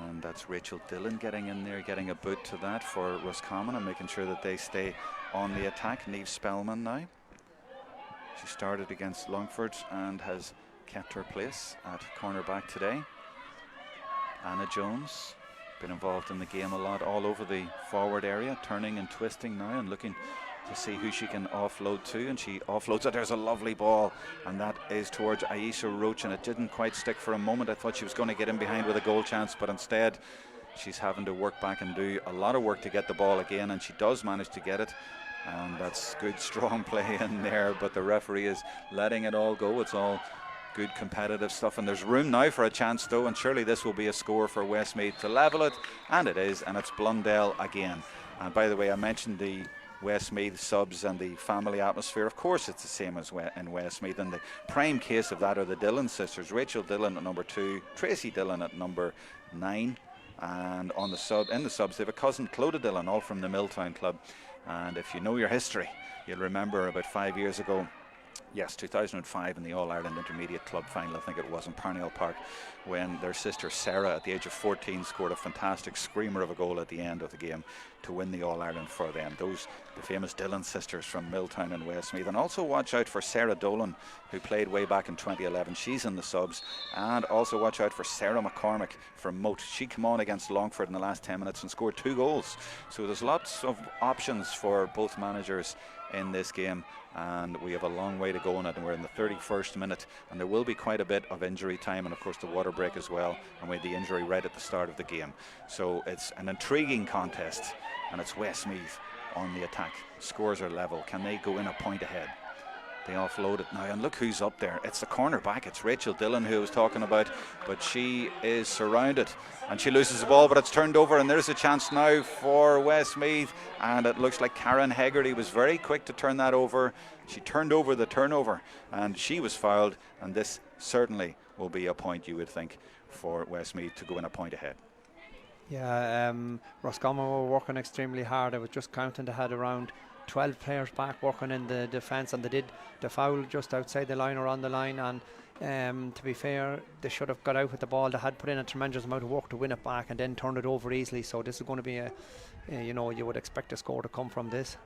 And that's Rachel Dillon getting in there, getting a boot to that for Roscommon and making sure that they stay on the attack. Neve Spellman now. She started against Longford and has kept her place at cornerback today. Anna Jones, been involved in the game a lot all over the forward area, turning and twisting now and looking to see who she can offload to, and she offloads it. There's a lovely ball, and that is towards Aisha Roach, and it didn't quite stick for a moment. I thought she was going to get in behind with a goal chance, but instead she's having to work back and do a lot of work to get the ball again, and she does manage to get it, and that's good strong play in there, but the referee is letting it all go. It's all good competitive stuff, and there's room now for a chance though, and surely this will be a score for Westmeath to level it, and it is, and it's Blundell again. And by the way, I mentioned the Westmeath subs and the family atmosphere. Of course it's the same as in Westmeath, and the prime case of that are the Dillon sisters, Rachel Dillon at number 2, Tracy Dillon at number 9, and on the in the subs they have a cousin, Clodagh Dillon, all from the Milltown club. And if you know your history, you'll remember about 5 years ago, yes, 2005, in the All-Ireland Intermediate Club final, I think it was, in Parnell Park, when their sister Sarah, at the age of 14, scored a fantastic screamer of a goal at the end of the game to win the All-Ireland for them. Those, the famous Dillon sisters from Milltown and Westmeath. And also watch out for Sarah Dolan, who played way back in 2011. She's in the subs. And also watch out for Sarah McCormick from Moat. She came on against Longford in the last 10 minutes and scored 2 goals. So there's lots of options for both managers in this game, and we have a long way to go on it, and we're in the 31st minute, and there will be quite a bit of injury time, and of course the water break as well, and we had the injury right at the start of the game. So it's an intriguing contest, and it's Westmeath on the attack. Scores are level. Can they go in a point ahead? They offload it now, and look who's up there. It's the cornerback. It's Rachel Dillon, who I was talking about, but she is surrounded and she loses the ball, but it's turned over, and there's a chance now for Westmeath, and it looks like Karen Hegarty was very quick to turn that over. She turned over the turnover and she was fouled, and this certainly will be a point, you would think, for Westmeath to go in a point ahead. Yeah, Roscommon were working extremely hard. I was just counting, they had around 12 players back working in the defence, and they did the foul just outside the line or on the line, and to be fair, they should have got out with the ball. They had put in a tremendous amount of work to win it back and then turned it over easily, so this is going to be you know, you would expect a score to come from this.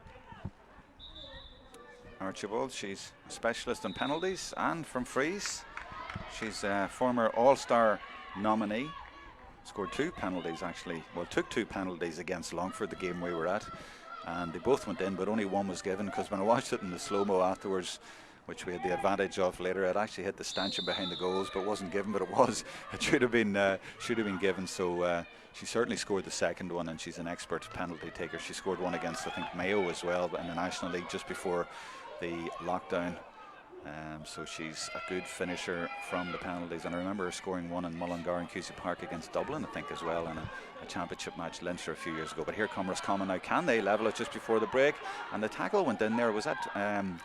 Archibald, she's a specialist in penalties and from frees. She's a former All-Star nominee. Scored 2 penalties actually, well, took 2 penalties against Longford, the game we were at, and they both went in, but only one was given, because when I watched it in the slow-mo afterwards, which we had the advantage of later, it actually hit the stanchion behind the goals, but wasn't given, but it should have been given. So she certainly scored the second one, and she's an expert penalty taker. She scored one against, I think, Mayo as well in the National League just before the lockdown. So she's a good finisher from the penalties, and I remember her scoring one in Mullingar and Cusack Park against Dublin, I think, as well, in a championship match, Leinster, a few years ago. But here come Roscommon now. Can they level it just before the break? And the tackle went in there. Was that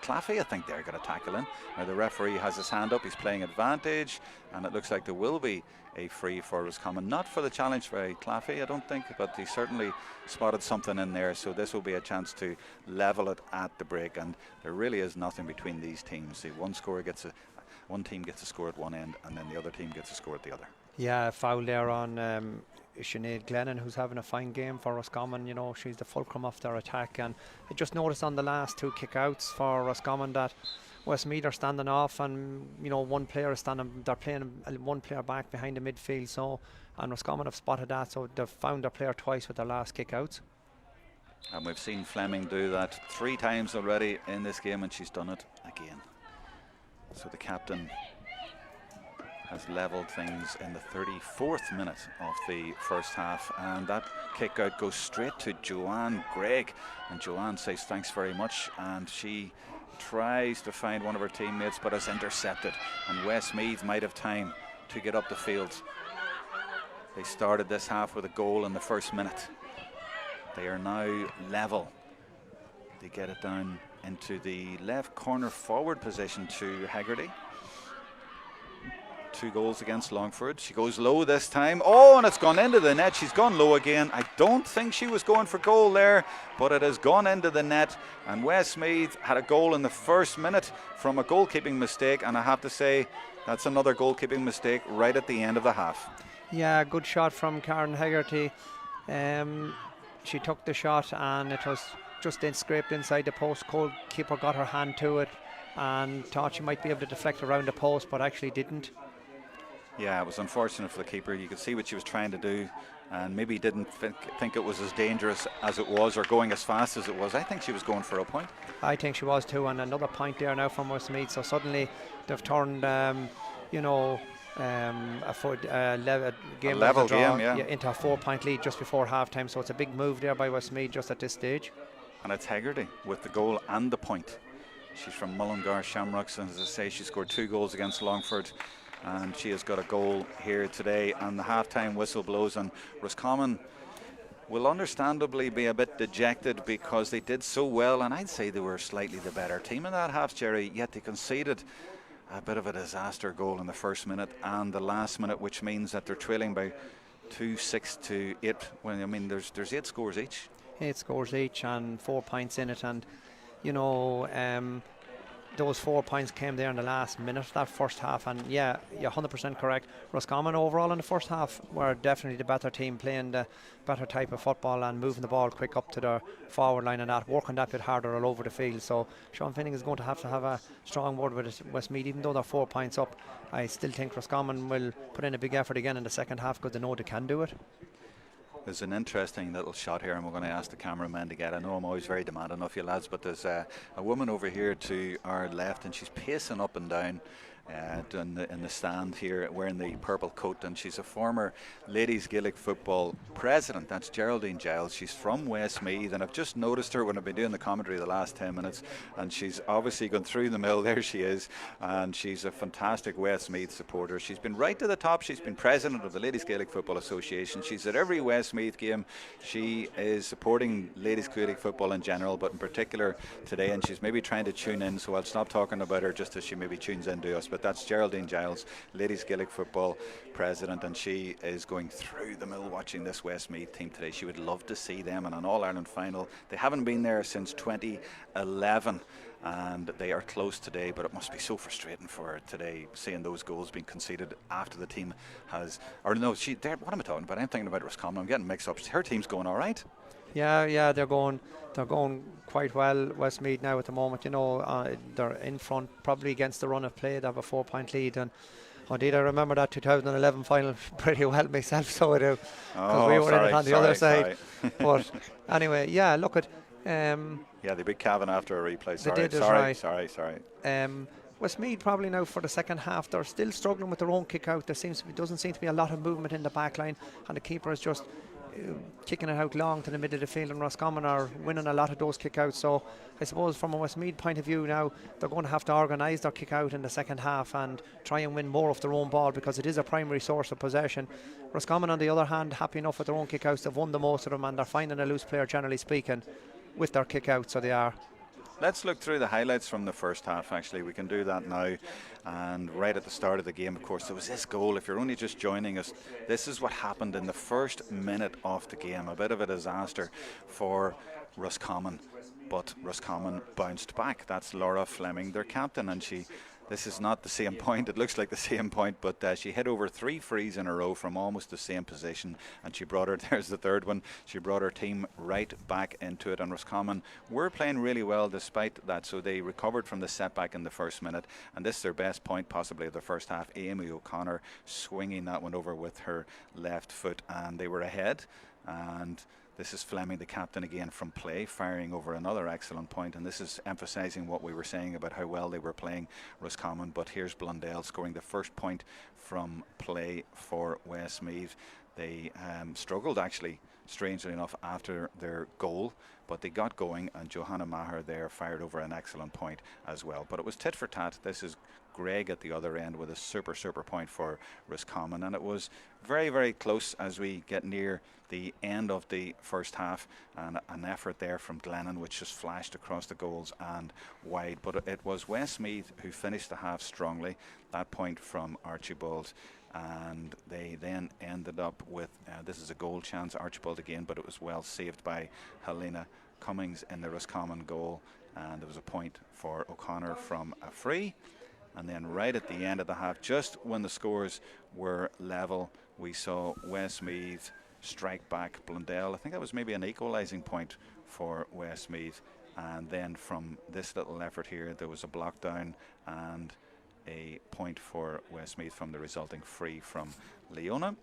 Claffey, I think, there got a tackle in. Now the referee has his hand up. He's playing advantage, and it looks like there will be a free for Roscommon. Not for the challenge by Claffey, I don't think, but he certainly spotted something in there. So this will be a chance to level it at the break, and there really is nothing between these teams. The one scorer gets one team gets a score at one end and then the other team gets a score at the other. Yeah, foul there on Sinead Glennon, who's having a fine game for Roscommon. You know, she's the fulcrum of their attack. And I just noticed on the last 2 kick-outs for Roscommon that Westmeath are standing off, and you know, one player is standing. They're playing one player back behind the midfield. So, and Roscommon have spotted that, so they've found their player twice with their last kick-outs. And we've seen Fleming do that 3 times already in this game, and she's done it again. So the captain has levelled things in the 34th minute of the first half, and that kick out goes straight to Joanne Gregg, and Joanne says thanks very much, and she tries to find one of her teammates but is intercepted, and Westmeath might have time to get up the field. They started this half with a goal in the first minute. They are now level. They get it down into the left corner forward position to Haggerty. 2 goals against Longford. She goes low this time. Oh, and it's gone into the net. She's gone low again. I don't think she was going for goal there, but it has gone into the net. And Westmeath had a goal in the first minute from a goalkeeping mistake, and I have to say that's another goalkeeping mistake right at the end of the half. Yeah, good shot from Karen Haggerty. She took the shot and it was just then scraped inside the post. Goalkeeper got her hand to it and thought she might be able to deflect around the post, but actually didn't. Yeah, it was unfortunate for the keeper. You could see what she was trying to do, and maybe didn't think it was as dangerous as it was, or going as fast as it was. I think she was going for a point. I think she was too, and another point there now from Westmeath. So suddenly they've turned, a level game, into a 4-point lead just before half-time. So it's a big move there by Westmeath just at this stage. And it's Haggerty with the goal and the point. She's from Mullingar Shamrocks, and as I say, she scored 2 goals against Longford, and she has got a goal here today. And the half-time whistle blows, and Roscommon will understandably be a bit dejected because they did so well, and I'd say they were slightly the better team in that half, Jerry, yet they conceded a bit of a disaster goal in the first minute and the last minute, which means that they're trailing by 2-6 to 8. Well, I mean, there's 8 scores each. 8 scores each and 4 points in it, and those 4 points came there in the last minute of that first half. And yeah, you're 100% correct. Roscommon overall in the first half were definitely the better team, playing the better type of football and moving the ball quick up to their forward line and that, working that bit harder all over the field. So Sean Finning is going to have a strong word with Westmeath. Even though they're 4 points up, I still think Roscommon will put in a big effort again in the second half because they know they can do it. There's an interesting little shot here, and we're going to ask the cameraman to get. I know I'm always very demanding of you lads, but there's a woman over here to our left, and she's pacing up and down in the stand here wearing the purple coat, and she's a former ladies Gaelic football president. That's Geraldine Giles. She's from Westmeath, and I've just noticed her when I've been doing the commentary the last 10 minutes, and she's obviously gone through the mill. There she is, and she's a fantastic Westmeath supporter. She's been right to the top. She's been president of the Ladies Gaelic Football Association. She's at every Westmeath game. She is supporting ladies Gaelic football in general, but in particular today, and she's maybe trying to tune in, so I'll stop talking about her just as she maybe tunes in to us. But that's Geraldine Giles, Ladies Gaelic Football President, and she is going through the mill watching this Westmeath team today. She would love to see them in an All-Ireland final. They haven't been there since 2011, and they are close today, but it must be so frustrating for her today, seeing those goals being conceded after the team has, or no, what am I talking about? I'm thinking about Roscommon. I'm getting mixed up. Her team's going all right. Yeah, they're going quite well, Westmeath now at the moment. They're in front probably against the run of play. They have a 4-point lead, and indeed I remember that 2011 final pretty well myself, so I do, because we were in it on the other side. But anyway, yeah, look at yeah, they beat Cavan after a replay. Sorry. Westmeath probably now for the second half, they're still struggling with their own kick out. Doesn't seem to be a lot of movement in the back line, and the keeper is just kicking it out long to the middle of the field, and Roscommon are winning a lot of those kick outs. So I suppose from a Westmeath point of view now, they're going to have to organise their kick out in the second half and try and win more of their own ball, because it is a primary source of possession. Roscommon on the other hand, happy enough with their own kick outs. They've won the most of them, and they're finding a loose player generally speaking with their kick out, so they are. Let's look through the highlights from the first half. Actually, we can do that now. And right at the start of the game, of course, there was this goal. If you're only just joining us, this is what happened in the first minute of the game. A bit of a disaster for Roscommon, but Roscommon bounced back. That's Laura Fleming, their captain, and she This is not the same point. It looks like the same point, but she hit over 3 frees in a row from almost the same position, and she brought her, there's the third one, she brought her team right back into it. And Roscommon were playing really well despite that, so they recovered from the setback in the first minute, and this is their best point possibly of the first half. Amy O'Connor swinging that one over with her left foot, and they were ahead. And this is Fleming, the captain, again from play, firing over another excellent point, and this is emphasising what we were saying about how well they were playing Roscommon. But here's Blundell scoring the first point from play for Westmeath. They struggled, actually, strangely enough, after their goal, but they got going, and Johanna Maher there fired over an excellent point as well. But it was tit for tat. This is Greg at the other end with a super point for Roscommon, and it was very close as we get near the end of the first half, and an effort there from Glennon which just flashed across the goals and wide. But it was Westmeath who finished the half strongly, that point from Archibald, and they then ended up with this is a goal chance, Archibald again, but it was well saved by Helena Cummings in the Roscommon goal, and there was a point for O'Connor from a free. And then right at the end of the half, just when the scores were level, we saw Westmeath strike back Blundell. I think that was maybe an equalising point for Westmeath. And then from this little effort here, there was a block down and a point for Westmeath from the resulting free from Leona.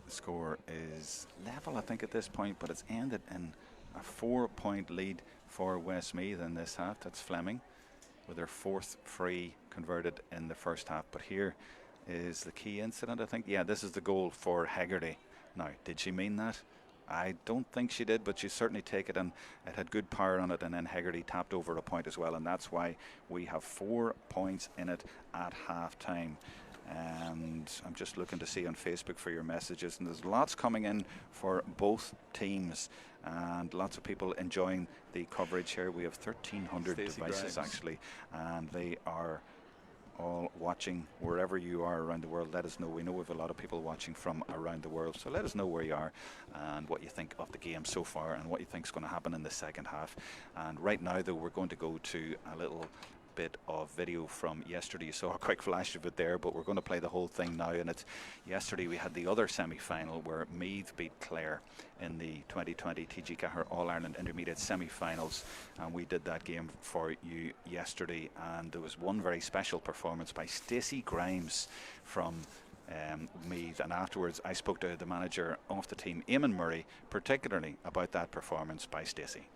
The score is level, I think, at this point, but it's ended in a 4-point lead for Westmeath in this half. That's Fleming with their 4th free converted in the first half. But here is the key incident, I think. Yeah, this is the goal for Hegarty. Now, did she mean that? I don't think she did, but she certainly take it, and it had good power on it, and then Hegarty tapped over a point as well, and that's why we have 4 points in it at half time. And I'm just looking to see on Facebook for your messages, and there's lots coming in for both teams and lots of people enjoying the coverage here. We have 1,300 devices actually, and they are all watching wherever you are around the world. Let us know. We know we have a lot of people watching from around the world, so let us know where you are and what you think of the game so far and what you think is going to happen in the second half. And right now, though, we're going to go to a little bit of video from yesterday. You saw a quick flash of it there, but we're going to play the whole thing now. And it's yesterday we had the other semi-final where Meath beat Clare in the 2020 TG Cahir All-Ireland Intermediate semi-finals, and we did that game for you yesterday. And there was one very special performance by Stacey Grimes from Meath, and afterwards I spoke to the manager of the team, Eamon Murray, particularly about that performance by Stacey.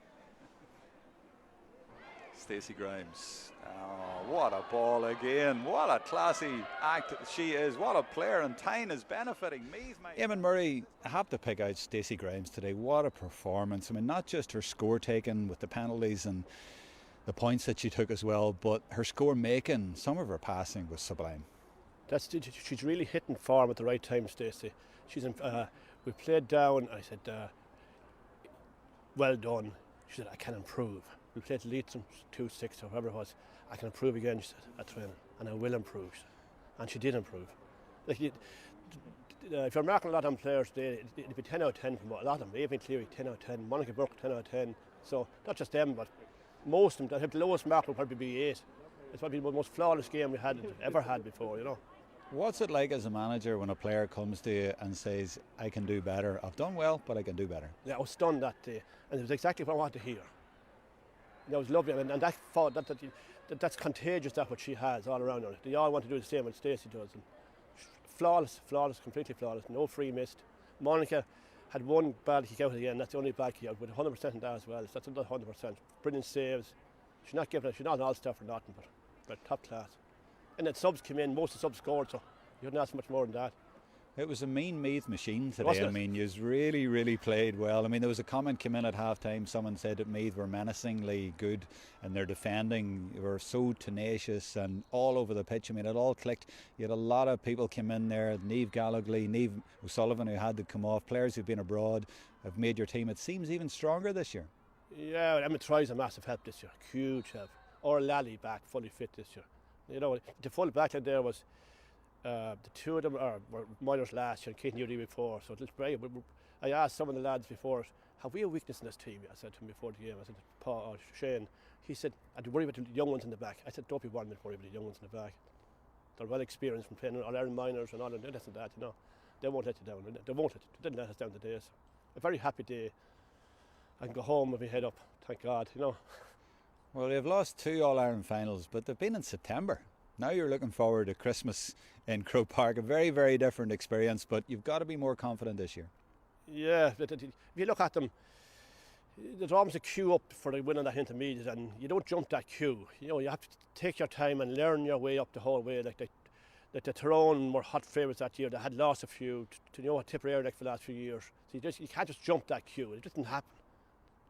Stacey Grimes, oh, what a ball again, what a classy act she is, what a player, and Tyne is benefiting Meath. Eamon Murray, I have to pick out Stacey Grimes today. What a performance. I mean, not just her score taking with the penalties and the points that she took as well, but her score making, some of her passing was sublime. She's really hitting form at the right time, Stacey. We played down, I said, well done. She said, I can improve. We played Leitrim 2-6 or whatever it was. I can improve again, she said, at training, and I will improve. And she did improve. Like, if you're marking a lot on players today, it'd be 10 out of 10 from a lot of them. Evelyn Cleary, 10 out of 10. Monica Burke, 10 out of 10. So, not just them, but most of them. I think the lowest mark will probably be 8. It's probably the most flawless game we ever had before, you know. What's it like as a manager when a player comes to you and says, I can do better? I've done well, but I can do better. Yeah, I was stunned that day, and it was exactly what I wanted to hear. That was lovely, and that's contagious. That's what she has all around her. They all want to do the same what Stacey does. And flawless, completely flawless. No free missed. Monica had one bad kick out again. That's the only bad kick out, with 100% in that as well. That's another 100%. Brilliant saves. She's not an all-star for nothing, but top class. And then subs came in. Most of the subs scored, so you couldn't ask much more than that. It was a mean Meath machine today. I mean, you really played well. I mean, there was a comment came in at half-time. Someone said that Meath were menacingly good and their defending were so tenacious and all over the pitch. I mean, it all clicked. You had a lot of people came in there. Niamh Gallagly, Niamh O'Sullivan, who had to come off. Players who've been abroad have made your team, it seems, even stronger this year. Yeah, Emma Troy's a massive help this year. Huge help. Or Lally back, fully fit this year. You know, the full backline there was... the two of them were minors last year and Keith knew the year before, so it's great. I asked some of the lads before, have we a weakness in this team? I said to him before the game, I said to Paul or Shane, He said, I'd worry about the young ones in the back. I said, don't be worried about the young ones in the back. They're well experienced from playing all Ireland minors and all of this and that, you know. They won't let you down. They didn't let us down today. So a very happy day. I can go home with my head up, thank God, you know. Well, they've lost 2 All-Ireland finals, but they've been in September. Now you're looking forward to Christmas in Croke Park, a very, very different experience, but you've got to be more confident this year. Yeah, but if you look at them, there's almost a queue up for the winning that intermediate, and you don't jump that queue. You know, you have to take your time and learn your way up the whole way. Like the Tyrone were hot favourites that year. They had lost a few to you know Tipperary for the last few years. So you can't just jump that queue. It doesn't happen.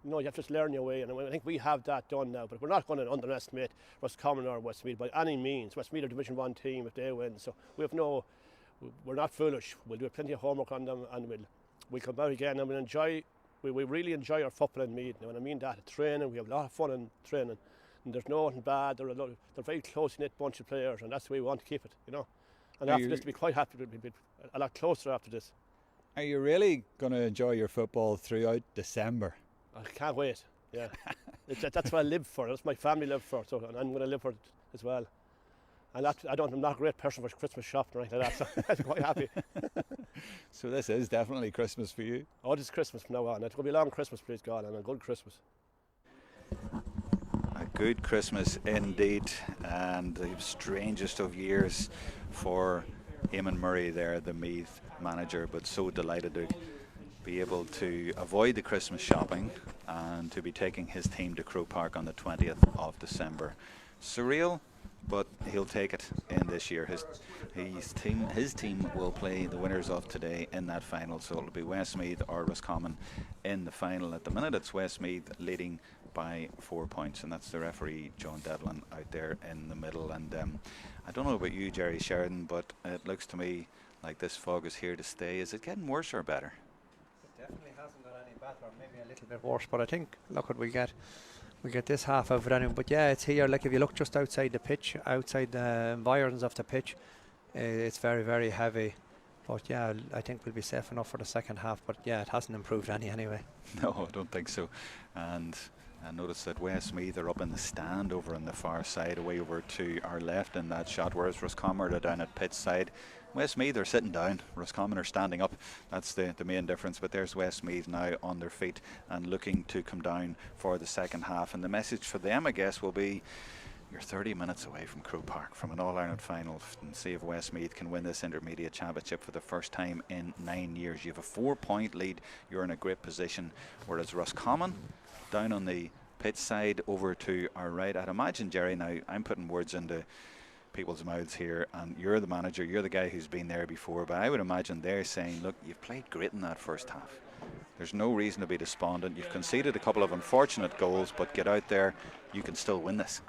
You know, you have to just learn your way, and I think we have that done now. But we're not going to underestimate Roscommon or Westmeath by any means. Westmeath are Division 1 team if they win. So we're not foolish. We'll do plenty of homework on them, and we'll come out again and we'll enjoy. We really enjoy our football in Meath. Now, when I mean that, training, we have a lot of fun in training, and there's nothing bad. They're a very close-knit bunch of players, and that's the way we want to keep it, you know. And after this, we'll be quite happy to be a lot closer after this. Are you really going to enjoy your football throughout December? I can't wait. Yeah, that's what I live for. That's what my family live for. So, and I'm going to live for it as well. And I'm not a great person for Christmas shopping or anything like that, so I'm quite happy. So this is definitely Christmas for you? Oh, this is Christmas from now on. It's going to be a long Christmas, please God, and a good Christmas. A good Christmas indeed, and the strangest of years for Eamon Murray there, the Meath manager, but so delighted to be able to avoid the Christmas shopping and to be taking his team to Croke Park on the 20th of December. Surreal, but he'll take it in this year. His team will play the winners of today in that final, so it'll be Westmeath or Roscommon in the final. At the minute it's Westmeath leading by 4 points, and that's the referee John Devlin out there in the middle. And I don't know about you, Jerry Sheridan, but it looks to me like this fog is here to stay. Is it getting worse or better? It definitely hasn't got any better, maybe a little bit worse, but I think look what we get this half of it anyway. But yeah, it's here. Like if you look just outside the pitch, outside the environs of the pitch, it's very, very heavy. But yeah, I think we'll be safe enough for the second half. But yeah, it hasn't improved any anyway. No, I don't think so. And I noticed that Westmeath are up in the stand over on the far side, away over to our left in that shot, whereas Roscommon are down at pitch side. Westmeath are sitting down, Roscommon are standing up. That's the main difference. But there's Westmeath now on their feet and looking to come down for the second half. And the message for them, I guess, will be you're 30 minutes away from Croke Park, from an All-Ireland final, and see if Westmeath can win this intermediate championship for the first time in 9 years. You have a 4-point lead. You're in a great position. Whereas Roscommon, down on the pitch side over to our right, I'd imagine, Jerry, now I'm putting words into people's mouths here, and you're the manager, you're the guy who's been there before, but I would imagine they're saying, look, you've played great in that first half. There's no reason to be despondent. You've conceded a couple of unfortunate goals, but get out there, you can still win this.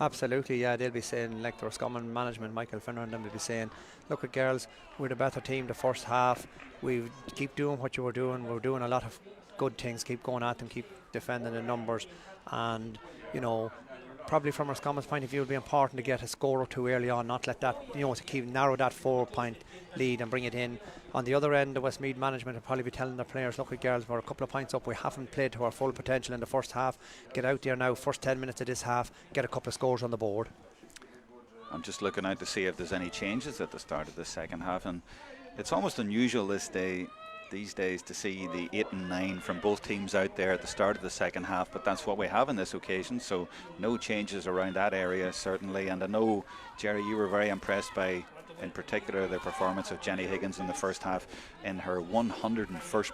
Absolutely, yeah. They'll be saying, like the Roscommon management, Michael Finner and them will be saying, look at girls, we're the better team the first half. We keep doing what you were doing. We're doing a lot of good things. Keep going at them, keep defending the numbers, and you know, probably from Roscommon's point of view, it will be important to get a score or two early on, not let that, you know, to keep narrow that 4-point lead and bring it in. On the other end, the Westmeath management will probably be telling their players, look at girls, we're a couple of points up, we haven't played to our full potential in the first half. Get out there now, first 10 minutes of this half, get a couple of scores on the board. I'm just looking out to see if there's any changes at the start of the second half, and it's almost unusual these days to see the 8 and 9 from both teams out there at the start of the second half, but that's what we have on this occasion, so no changes around that area certainly. And I know, Jerry, you were very impressed by, in particular, the performance of Jenny Higgins in the first half in her 101st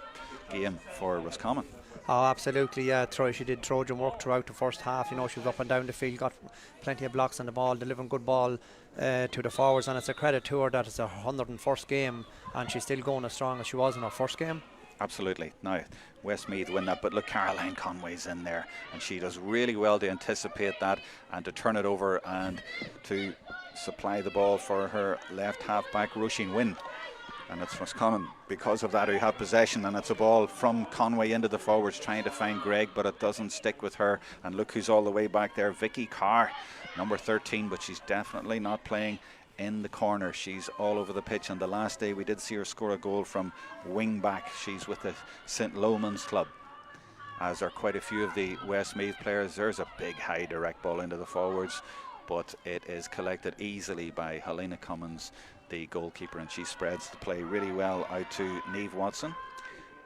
game for Roscommon. Oh, absolutely, yeah. She did Trojan work throughout the first half. You know, she was up and down the field, got plenty of blocks on the ball, delivering good ball to the forwards, and it's a credit to her that it's her 101st game and she's still going as strong as she was in her first game. Absolutely. Now, Westmeath win that, but look, Caroline Conway's in there, and she does really well to anticipate that and to turn it over and to supply the ball for her left half-back, Roisin Wynne. And it's Roscommon, because of that, who have possession, and it's a ball from Conway into the forwards trying to find Greg, but it doesn't stick with her. And look who's all the way back there, Vicky Carr, number 13, but she's definitely not playing in the corner. She's all over the pitch, and the last day we did see her score a goal from wing back. She's with the St. Lomans club. as are quite a few of the Westmeath players. There's a big high direct ball into the forwards, but it is collected easily by Helena Cummins, the goalkeeper, and she spreads the play really well out to Niamh Watson.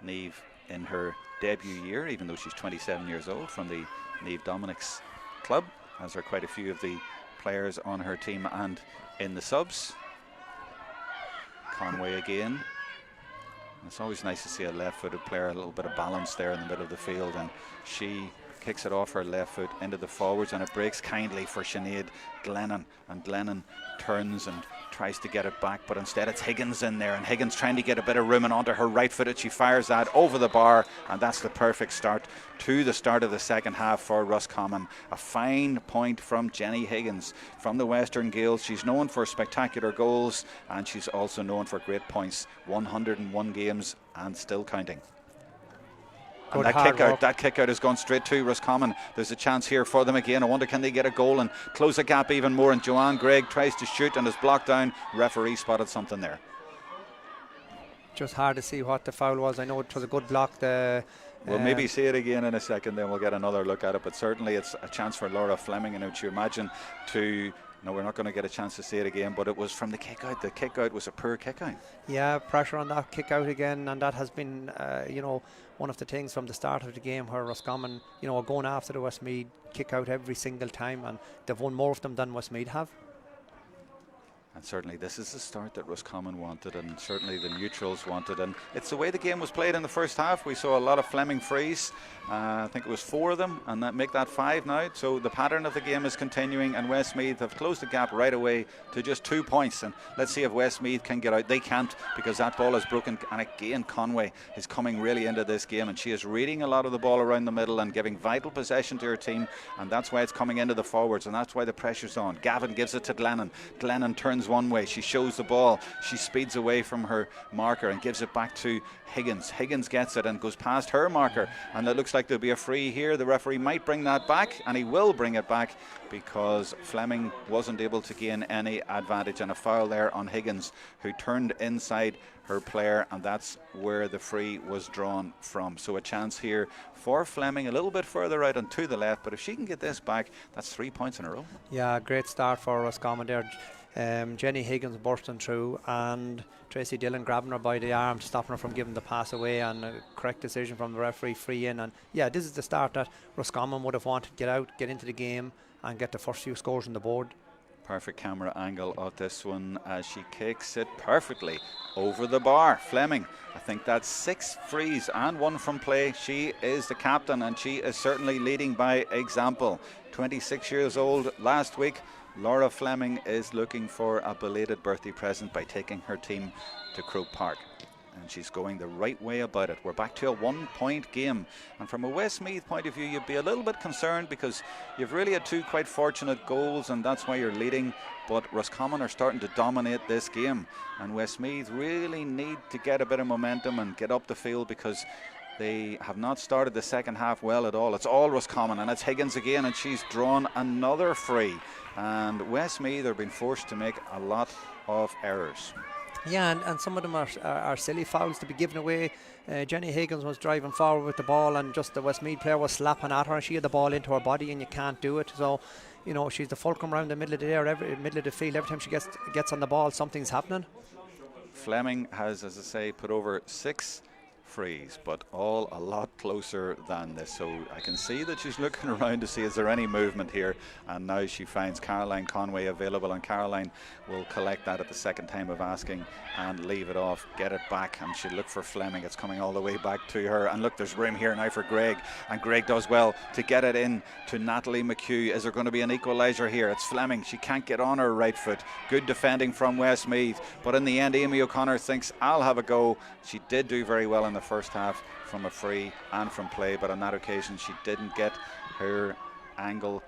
Niamh in her debut year, even though she's 27 years old, from the Niamh Dominics club, as are quite a few of the players on her team and in the subs. Conway again. It's always nice to see a left-footed player, a little bit of balance there in the middle of the field, and she kicks it off her left foot into the forwards, and it breaks kindly for Sinead Glennon, and Glennon turns and tries to get it back, but instead it's Higgins in there, and Higgins trying to get a bit of room, and onto her right footed she fires that over the bar, and that's the perfect start to the start of the second half for Roscommon. A fine point from Jenny Higgins from the Western Gales. She's known for spectacular goals, and she's also known for great points. 101 games and still counting. And that kick out has gone straight to Roscommon. There's a chance here for them again. I wonder, can they get a goal and close the gap even more? And Joanne Gregg tries to shoot and is blocked down. Referee spotted something there. Just hard to see what the foul was. I know it was a good block. We'll maybe see it again in a second, then we'll get another look at it. But certainly it's a chance for Laura Fleming, and would you imagine to... No, we're not going to get a chance to see it again, but it was from the kick out. The kick out was a poor kick out. Yeah, pressure on that kick out again, and that has been, one of the things from the start of the game where Roscommon, are going after the Westmeath kick out every single time, and they've won more of them than Westmeath have. And certainly this is the start that Roscommon wanted, and certainly the neutrals wanted, and it's the way the game was played in the first half. We saw a lot of Fleming frees. I think it was 4 of them, and that make that 5 now. So the pattern of the game is continuing, and Westmeath have closed the gap right away to just 2 points. And let's see if Westmeath can get out. They can't, because that ball is broken. And again, Conway is coming really into this game, and she is reading a lot of the ball around the middle and giving vital possession to her team, and that's why it's coming into the forwards, and that's why the pressure's on. Gavin gives it to Glennon. Glennon turns one way. She shows the ball. She speeds away from her marker and gives it back to Higgins. Higgins gets it and goes past her marker, and it looks like there'll be a free here. The referee might bring that back, and he will bring it back, because Fleming wasn't able to gain any advantage, and a foul there on Higgins, who turned inside her player, and that's where the free was drawn from. So a chance here for Fleming, a little bit further out and to the left, but if she can get this back, that's 3 points in a row. Yeah, great start for Roscommon there. Jenny Higgins bursting through, and Tracy Dillon grabbing her by the arm, stopping her from giving the pass away, and a correct decision from the referee, free in. And yeah, this is the start that Roscommon would have wanted. Get out, get into the game, and get the first few scores on the board. Perfect camera angle of this one as she kicks it perfectly over the bar. Fleming, I think that's 6 frees and 1 from play. She is the captain, and she is certainly leading by example. 26 years old last week. Laura Fleming is looking for a belated birthday present by taking her team to Croke Park, and she's going the right way about it. We're back to a 1-point game, and from a Westmeath point of view, you'd be a little bit concerned, because you've really had 2 quite fortunate goals, and that's why you're leading. But Roscommon are starting to dominate this game, and Westmeath really need to get a bit of momentum and get up the field, because they have not started the second half well at all. It's all Roscommon, and it's Higgins again, and she's drawn another free. And Westmeath are being forced to make a lot of errors. Yeah, and some of them are silly fouls to be given away. Jenny Higgins was driving forward with the ball, and just the Westmeath player was slapping at her, and she had the ball into her body, and you can't do it. So, she's the fulcrum around the middle of the air, middle of the field. Every time she gets on the ball, something's happening. Fleming has, as I say, put over 6 frees, but all a lot closer than this. So I can see that she's looking around to see is there any movement here, and now she finds Caroline Conway available, and Caroline will collect that at the second time of asking and leave it off, get it back, and she'll look for Fleming. It's coming all the way back to her, and look, there's room here now for Gregg, and Gregg does well to get it in to Natalie McHugh. Is there going to be an equaliser here? It's Fleming. She can't get on her right foot. Good defending from Westmeath, but in the end Amy O'Connor thinks, I'll have a go. She did do very well in the first half from a free and from play, but on that occasion she didn't get her angle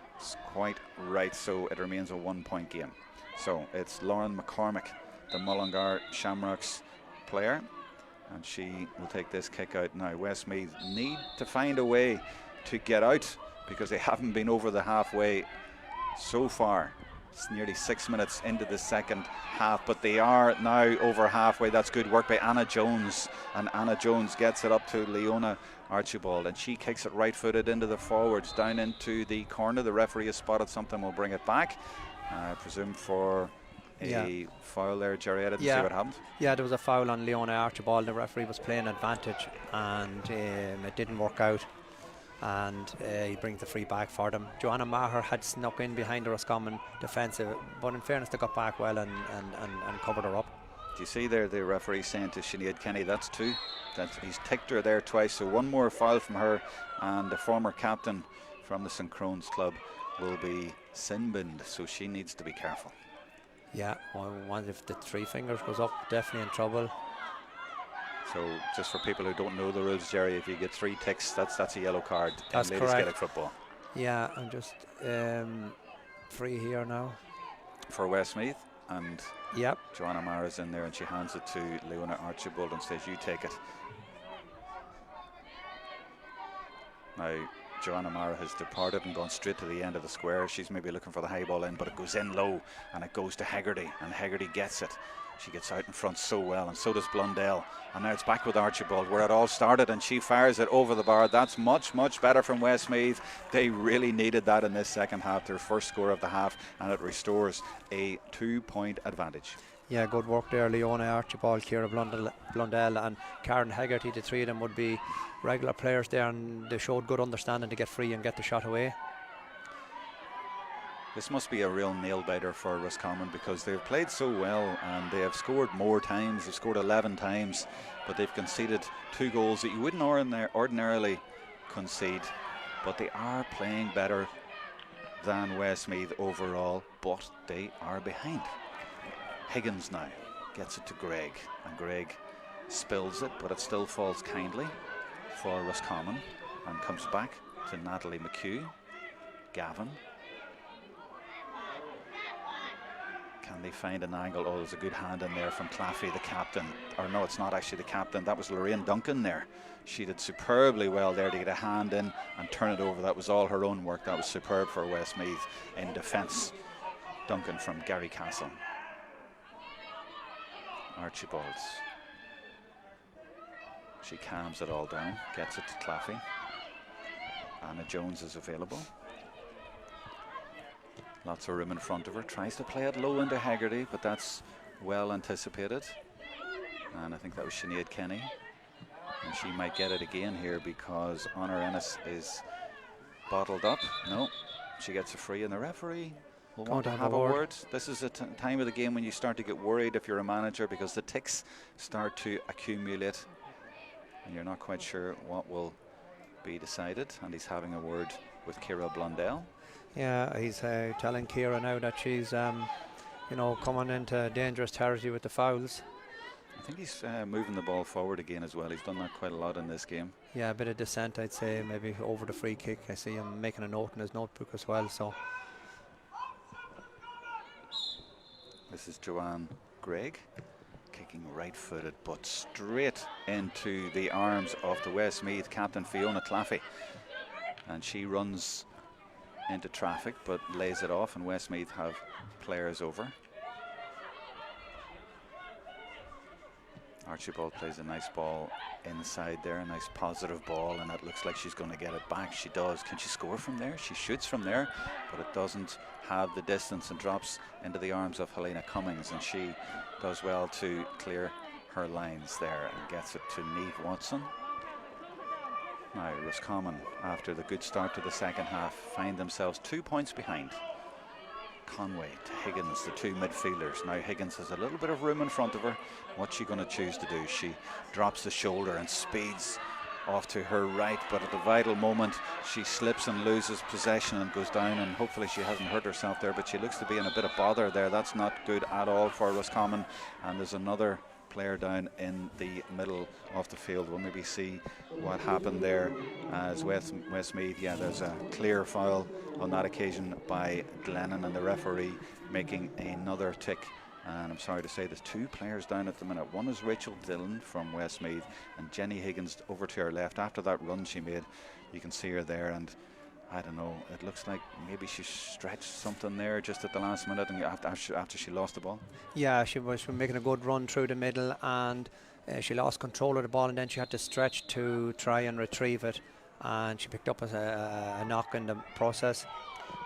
quite right, so it remains a 1-point game. So it's Lauren McCormick, the Mullingar Shamrocks player, and she will take this kick out now. Westmeath need to find a way to get out, because they haven't been over the halfway so far. It's nearly 6 minutes into the second half, but they are now over halfway. That's good work by Anna Jones, and Anna Jones gets it up to Leona Archibald, and she kicks it right-footed into the forwards, down into the corner. The referee has spotted something, will bring it back. I presume for a foul there, Jerry. I didn't see what happened. Yeah, there was a foul on Leona Archibald. The referee was playing advantage, and it didn't work out. And he brings the free back for them. Joanna Maher had snuck in behind the Roscommon defensive, but in fairness they got back well and covered her up. Do you see there the referee saying to Sinead Kenny, that's two, that he's ticked her there twice, so one more foul from her, and the former captain from the St. Crohn's club will be sin-binned, so she needs to be careful. Yeah, well, if the three fingers goes up, definitely in trouble. So just for people who don't know the rules, Jerry, if you get 3 ticks, that's a yellow card. That's in ladies correct. Gaelic football. Yeah, I'm just free here now for Westmeath, and yep. Joanna Mara's in there, and she hands it to Leona Archibald and says, you take it. Now Joanna Mara has departed and gone straight to the end of the square. She's maybe looking for the high ball in, but it goes in low and it goes to Hegarty, and Hegarty gets it. She gets out in front so well, and so does Blundell. And now it's back with Archibald, where it all started, and she fires it over the bar. That's much, much better from Westmeath. They really needed that in this second half, their first score of the half, and it restores a 2-point advantage. Yeah, good work there, Leona Archibald, Ciara Blundell and Karen Hegarty. The three of them would be regular players there, and they showed good understanding to get free and get the shot away. This must be a real nail-biter for Roscommon, because they've played so well and they have scored more times. They've scored 11 times, but they've conceded 2 goals that you wouldn't ordinarily concede. But they are playing better than Westmeath overall, but they are behind. Higgins now gets it to Greg, and Greg spills it, but it still falls kindly for Roscommon and comes back to Natalie McHugh. Gavin. Can they find an angle? Oh, there's a good hand in there from Claffey, the captain. Or no, it's not actually the captain. That was Lorraine Duncan there. She did superbly well there to get a hand in and turn it over. That was all her own work. That was superb for Westmeath in defence. Duncan from Gary Castle. Archibald. She calms it all down, gets it to Claffey. Anna Jones is available. Lots of room in front of her. Tries to play it low into Hegarty, but that's well anticipated. And I think that was Sinead Kenny. And she might get it again here, because Honor Ennis is bottled up. No, she gets a free, and the referee will want to have a word. This is a time of the game when you start to get worried if you're a manager, because the ticks start to accumulate and you're not quite sure what will be decided. And he's having a word with Ciara Blundell. Yeah, he's telling Ciara now that she's coming into dangerous territory with the fouls. I think he's moving the ball forward again as well. He's done that quite a lot in this game. Yeah, a bit of dissent, I'd say, maybe over the free kick. I see him making a note in his notebook as well. So this is Joanne Gregg, kicking right-footed, but straight into the arms of the Westmeath captain, Fiona Claffey. And she runs into traffic, but lays it off, and Westmeath have players over. Archibald plays a nice ball inside there, a nice positive ball, and it looks like she's going to get it back. She does. Can she score from there? She shoots from there, but it doesn't have the distance and drops into the arms of Helena Cummings, and she does well to clear her lines there and gets it to Niamh Watson. Now Roscommon, after the good start to the second half, find themselves 2 points behind. Conway to Higgins, the two midfielders. Now Higgins has a little bit of room in front of her. What's she going to choose to do? She drops the shoulder and speeds off to her right, but at the vital moment she slips and loses possession and goes down, and hopefully she hasn't hurt herself there, but she looks to be in a bit of bother there. That's not good at all for Roscommon, and there's another player down in the middle of the field. We'll maybe see what happened there as Westmeath. Yeah, there's a clear foul on that occasion by Glennon, and the referee making another tick. And I'm sorry to say there's 2 players down at the minute. One is Rachel Dillon from Westmeath, and Jenny Higgins over to her left. After that run she made, you can see her there, and I don't know, it looks like maybe she stretched something there just at the last minute and after she lost the ball. Yeah, she was making a good run through the middle, and she lost control of the ball, and then she had to stretch to try and retrieve it, and she picked up a knock in the process.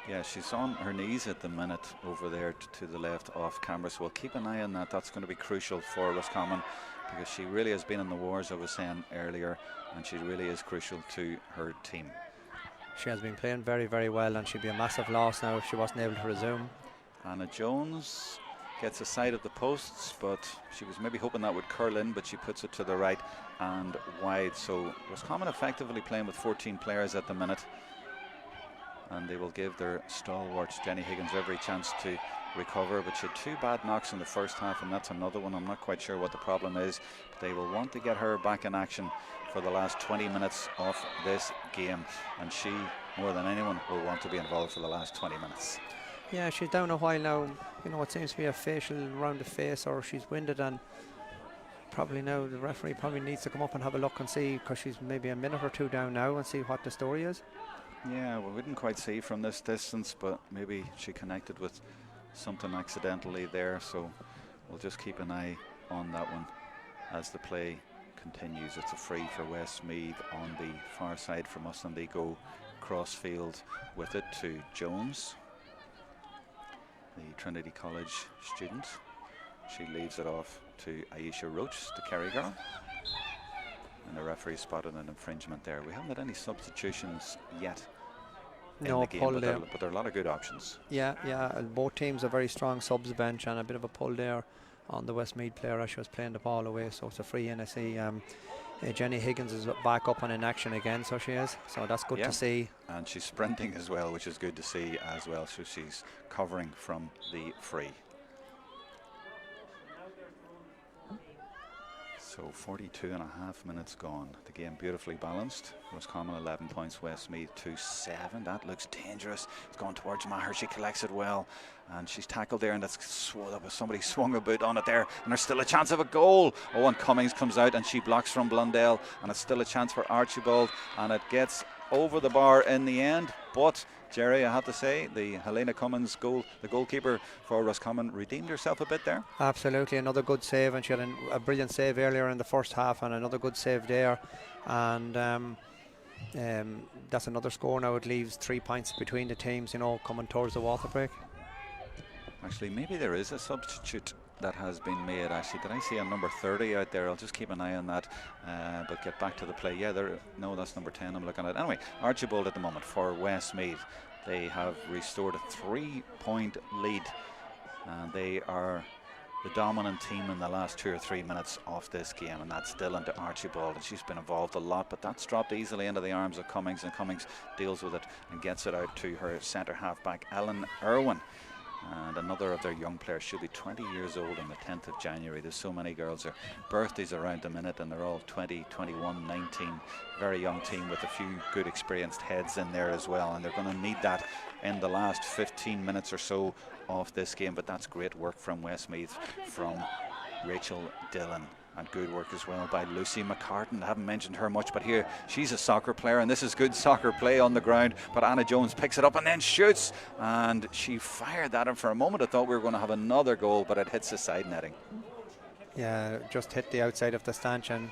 Yeah, she's on her knees at the minute over there to the left off camera, so we'll keep an eye on that. That's going to be crucial for Roscommon, because she really has been in the wars, I was saying earlier, and she really is crucial to her team. She has been playing very, very well, and she'd be a massive loss now if she wasn't able to resume. Anna Jones gets a side of the posts, but she was maybe hoping that would curl in, but she puts it to the right and wide. So Roscommon effectively playing with 14 players at the minute, and they will give their stalwarts Jenny Higgins every chance to recover, but she had 2 bad knocks in the first half, and that's another one. I'm not quite sure what the problem is, but they will want to get her back in action for the last 20 minutes of this game, and she, more than anyone, will want to be involved for the last 20 minutes. Yeah, she's down a while now. You know, it seems to be a facial around the face, or she's winded, and probably now the referee probably needs to come up and have a look and see, because she's maybe a minute or two down now, and see what the story is. Yeah, well, we didn't quite see from this distance, but maybe she connected with something accidentally there, so we'll just keep an eye on that one as the play continues. It's a free for Westmeath on the far side from us, and they go cross field with it to Jones, the Trinity College student. She leaves it off to Aisha Roach, the Kerry girl, and the referee spotted an infringement there. We haven't had any substitutions yet in the game, but there are a lot of good options. Yeah, both teams are very strong subs bench, and a bit of a pull there on the Westmeath player as she was playing the ball away, so it's a free in. I see Jenny Higgins is back up and in action again, so she is, so that's good to see. And she's sprinting as well, which is good to see as well, so she's covering from the free. So 42 and a half minutes gone. The game beautifully balanced. Roscommon 11 points, Westmeath 2-7. That looks dangerous. It's gone towards Maher. She collects it well, and she's tackled there, and somebody swung a boot on it there, and there's still a chance of a goal. Owen Cummings comes out and she blocks from Blundell, and it's still a chance for Archibald, and it gets over the bar in the end. But Jerry, I have to say, the Helena Cummins goal, the goalkeeper for Roscommon, redeemed herself a bit there. Absolutely, another good save, and she had a brilliant save earlier in the first half, and another good save there, and that's another score now. It leaves 3 points between the teams, you know, coming towards the water break. Actually, maybe there is a substitute that has been made. Actually, did I see a number 30 out there? I'll just keep an eye on that, but get back to the play. Yeah, no, that's number 10 I'm looking at. Anyway, Archibald at the moment for Westmeath. They have restored a 3-point lead, and they are the dominant team in the last 2 or 3 minutes of this game, and that's still into Archibald, and she's been involved a lot, but that's dropped easily into the arms of Cummings, and Cummings deals with it and gets it out to her centre half-back Ellen Irwin. And another of their young players. She'll be 20 years old on the 10th of January. There's so many girls. Their birthdays around the minute, and they're all 20, 21, 19. Very young team with a few good experienced heads in there as well. And they're going to need that in the last 15 minutes or so of this game. But that's great work from Westmeath, from Rachel Dillon. And good work as well by Lucy McCartan. I haven't mentioned her much, but here she's a soccer player, and this is good soccer play on the ground. But Anna Jones picks it up and then shoots, and she fired that, and for a moment I thought we were going to have another goal, but it hits the side netting. Yeah, just hit the outside of the stanchion.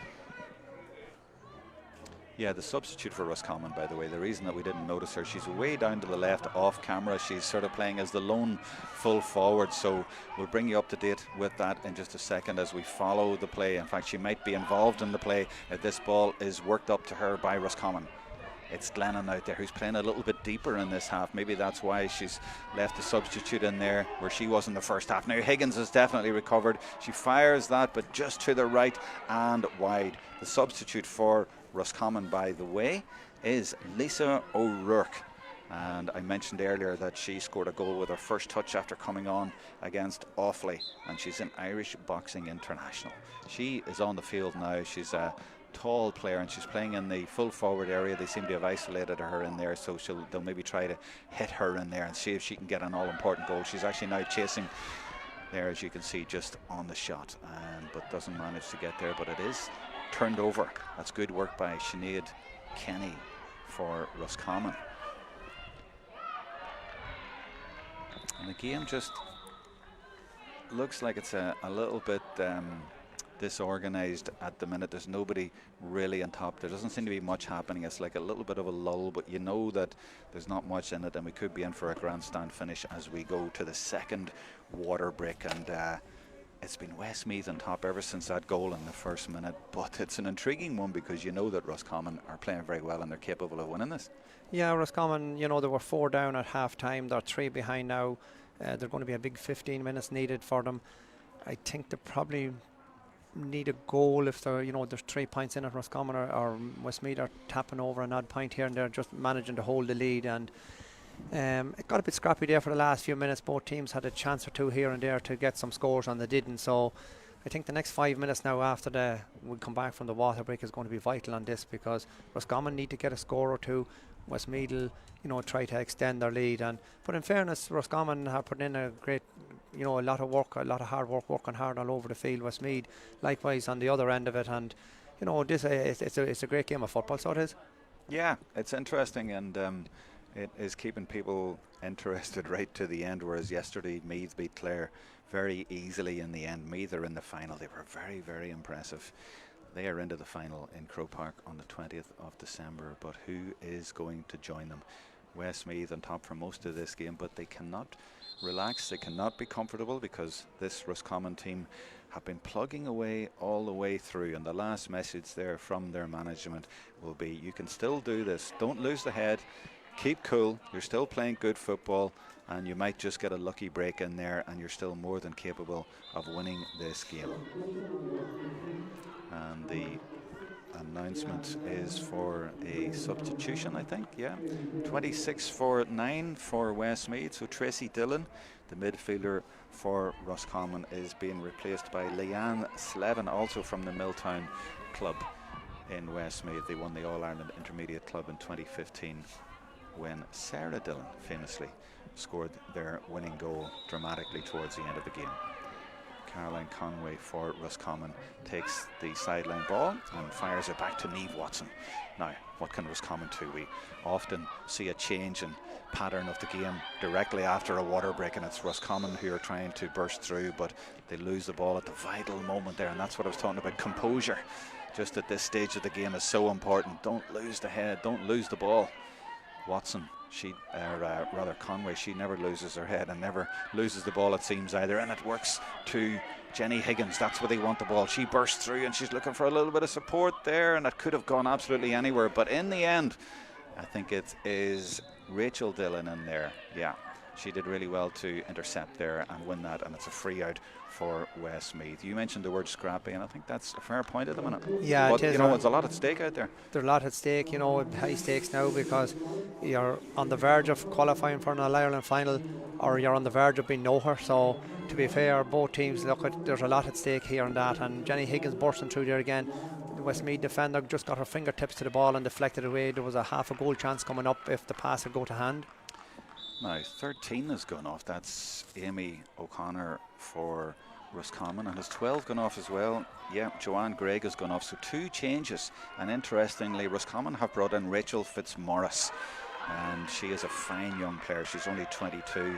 Yeah, the substitute for Roscommon, by the way, the reason that we didn't notice her, she's way down to the left off camera. She's sort of playing as the lone full forward, so we'll bring you up to date with that in just a second as we follow the play. In fact, she might be involved in the play if this ball is worked up to her by Roscommon. It's Glennon out there who's playing a little bit deeper in this half. Maybe that's why she's left the substitute in there where she was in the first half. Now Higgins has definitely recovered. She fires that, but just to the right and wide. The substitute for Roscommon, by the way, is Lisa O'Rourke, and I mentioned earlier that she scored a goal with her first touch after coming on against Offaly, and she's an Irish boxing international. She is on the field now. She's a tall player, and she's playing in the full forward area. They seem to have isolated her in there, so they'll maybe try to hit her in there and see if she can get an all-important goal. She's actually now chasing there, as you can see, just on the shot, but doesn't manage to get there, but it is turned over. That's good work by Sinead Kenny for Roscommon. And the game just looks like it's a little bit disorganized at the minute. There's nobody really on top. There doesn't seem to be much happening. It's like a little bit of a lull, but you know that there's not much in it, and we could be in for a grandstand finish as we go to the second water break. And it's been Westmeath on top ever since that goal in the first minute, but it's an intriguing one because you know that Roscommon are playing very well and they're capable of winning this. Yeah, Roscommon, you know, they were 4 down at half time. They're 3 behind now. They're going to be a big 15 minutes needed for them. I think they probably need a goal if they're, you know, there's 3 points in it. Roscommon or Westmeath are tapping over an odd point here and they're just managing to hold the lead. And it got a bit scrappy there for the last few minutes. Both teams had a chance or two here and there to get some scores, and they didn't. So I think the next 5 minutes now after we come back from the water break is going to be vital on this, because Roscommon need to get a score or two. Westmeath will, you know, try to extend their lead. But in fairness, Roscommon have put in a great, you know, a lot of work, a lot of hard work, working hard all over the field. Westmeath likewise on the other end of it, and you know, this it's a great game of football, so it is. Yeah, it's interesting, and it is keeping people interested right to the end, whereas yesterday Meath beat Clare very easily in the end. Meath are in the final. They were very, very impressive. They are into the final in Croke Park on the 20th of December, but who is going to join them? Westmeath on top for most of this game, but they cannot relax, they cannot be comfortable, because this Roscommon team have been plugging away all the way through, and the last message there from their management will be, you can still do this, don't lose the head, keep cool, you're still playing good football, and you might just get a lucky break in there and you're still more than capable of winning this game. And the announcement is for a substitution, I think. Yeah, 26 for 9 for Westmeath. So Tracy Dillon, the midfielder for Roscommon, is being replaced by Leanne Slevin, also from the Milltown club in Westmeath. They won the All-Ireland Intermediate Club in 2015 when Sarah Dillon famously scored their winning goal dramatically towards the end of the game. Caroline Conway for Roscommon takes the sideline ball and fires it back to Niamh Watson. Now, what can Roscommon do? We often see a change in pattern of the game directly after a water break, and it's Roscommon who are trying to burst through, but they lose the ball at the vital moment there, and that's what I was talking about. Composure, just at this stage of the game, is so important. Don't lose the head, don't lose the ball. Watson, Conway, she never loses her head and never loses the ball, it seems, either, and it works to Jenny Higgins. That's where they want the ball. She bursts through and she's looking for a little bit of support there, and it could have gone absolutely anywhere, but in the end I think it is Rachel Dillon in there. Yeah, she did really well to intercept there and win that, and it's a free out for Westmeath. You mentioned the word scrappy, and I think that's a fair point at the minute. Yeah, but it is. You know, there's a lot at stake out there. There's a lot at stake, you know, high stakes now, because you're on the verge of qualifying for an All-Ireland final, or you're on the verge of being nowhere. So to be fair, both teams look at, there's a lot at stake here and that, and Jenny Higgins bursting through there again. The Westmeath defender just got her fingertips to the ball and deflected away. There was a half a goal chance coming up if the pass would go to hand. Now 13 has gone off. That's Amy O'Connor for Roscommon, and has 12 gone off as well. Yeah, Joanne Gregg has gone off, so 2 changes. And interestingly, Roscommon have brought in Rachel Fitzmaurice, and she is a fine young player. She's only 22.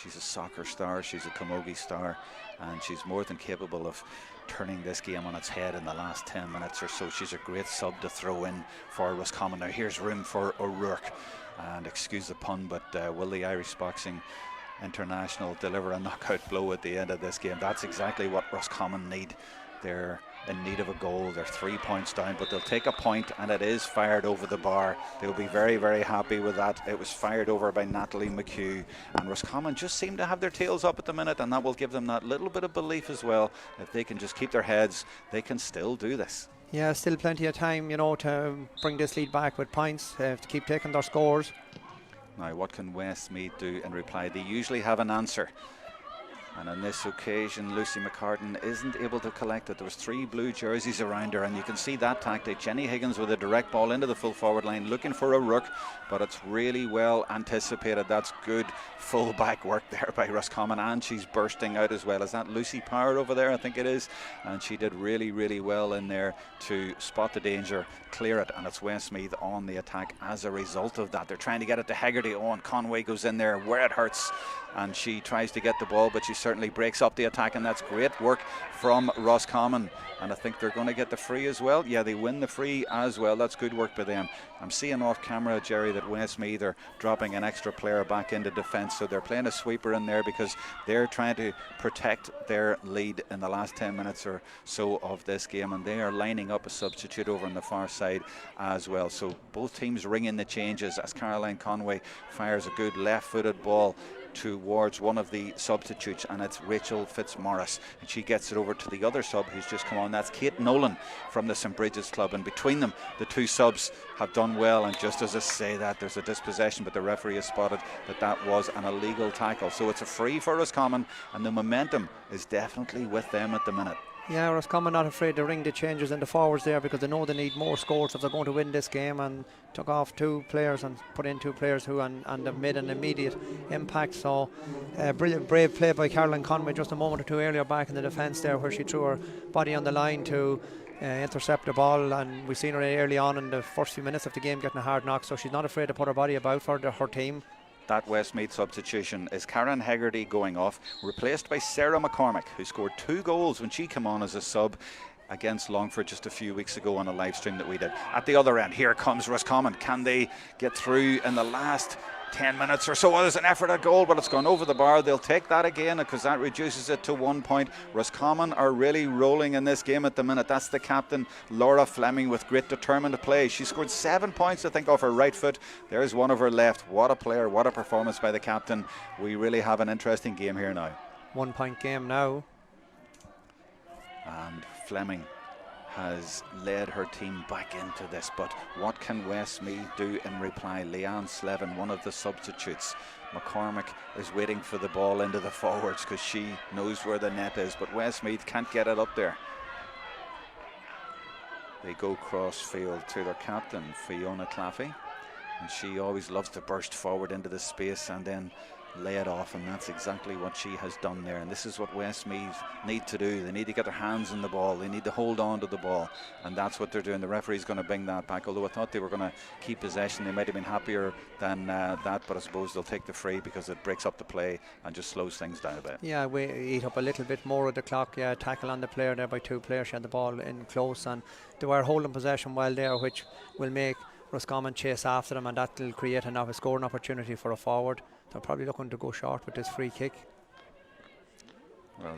She's a soccer star, she's a camogie star, and she's more than capable of turning this game on its head in the last 10 minutes or so. She's a great sub to throw in for Roscommon. Now here's room for O'Rourke, and excuse the pun, but will the Irish Boxing International deliver a knockout blow at the end of this game? That's exactly what Roscommon need. They're in need of a goal. They're 3 points down, but they'll take a point, and it is fired over the bar. They'll be very, very happy with that. It was fired over by Natalie McHugh, and Roscommon just seem to have their tails up at the minute, and that will give them that little bit of belief as well. If they can just keep their heads, they can still do this. Yeah, still plenty of time, you know, to bring this lead back with points, to keep taking their scores. Now, what can Westmeath do in reply? They usually have an answer, and on this occasion Lucy McCartan isn't able to collect it. There was 3 blue jerseys around her, and you can see that tactic. Jenny Higgins with a direct ball into the full forward line, looking for a rook, but it's really well anticipated. That's good full back work there by Roscommon, and she's bursting out as well. Is that Lucy Power over there? I think it is, and she did really, really well in there to spot the danger, clear it, and it's Westmeath on the attack as a result of that. They're trying to get it to Hegarty. Oh, and Conway goes in there where it hurts, and she tries to get the ball, but she certainly breaks up the attack, and that's great work from Roscommon. And I think they're going to get the free as well. Yeah, they win the free as well. That's good work by them. I'm seeing off camera, Jerry, that Westmeath are dropping an extra player back into defence, so they're playing a sweeper in there because they're trying to protect their lead in the last 10 minutes or so of this game, and they are lining up a substitute over on the far side as well. So both teams ring in the changes as Caroline Conway fires a good left-footed ball towards one of the substitutes, and it's Rachel Fitzmaurice, and she gets it over to the other sub who's just come on. That's Kate Nolan from the St Bridget's Club, and between them the two subs have done well. And just as I say that, there's a dispossession, but the referee has spotted that that was an illegal tackle, so it's a free for Roscommon, and the momentum is definitely with them at the minute. Yeah, Roscommon not afraid to ring the changes in the forwards there because they know they need more scores if they're going to win this game, and took off 2 players and put in 2 players who and have made an immediate impact. So brilliant, brave play by Caroline Conway just a moment or two earlier back in the defence there, where she threw her body on the line to intercept the ball, and we've seen her early on in the first few minutes of the game getting a hard knock, so she's not afraid to put her body about for her team. That Westmeath substitution is Karen Hegarty going off, replaced by Sarah McCormick, who scored 2 goals when she came on as a sub against Longford just a few weeks ago on a live stream that we did. At the other end, here comes Roscommon. Can they get through in the last 10 minutes or so? Well, there's an effort at goal, but it's gone over the bar. They'll take that again because that reduces it to 1 point. Roscommon are really rolling in this game at the minute. That's the captain, Laura Fleming, with great determined play. She scored 7 points, I think, off her right foot. There's one of her left. What a player, what a performance by the captain. We really have an interesting game here now. 1 point game now. And Fleming has led her team back into this, but what can Westmeath do in reply? Leanne Slevin, one of the substitutes. McCormick is waiting for the ball into the forwards because she knows where the net is, but Westmeath can't get it up there. They go cross field to their captain, Fiona Claffey, and she always loves to burst forward into the space and then lay it off, and that's exactly what she has done there. And this is what Westmeath need to do. They need to get their hands on the ball, they need to hold on to the ball, and that's what they're doing. The referee's going to bring that back, although I thought they were going to keep possession. They might have been happier than that, but I suppose they'll take the free because it breaks up the play and just slows things down a bit. Yeah, we eat up a little bit more of the clock. Yeah, tackle on the player there by 2 players. She had the ball in close, and they were holding possession well there, which will make Roscommon chase after them, and that will create a scoring opportunity for a forward. They're probably looking to go short with this free kick. Well,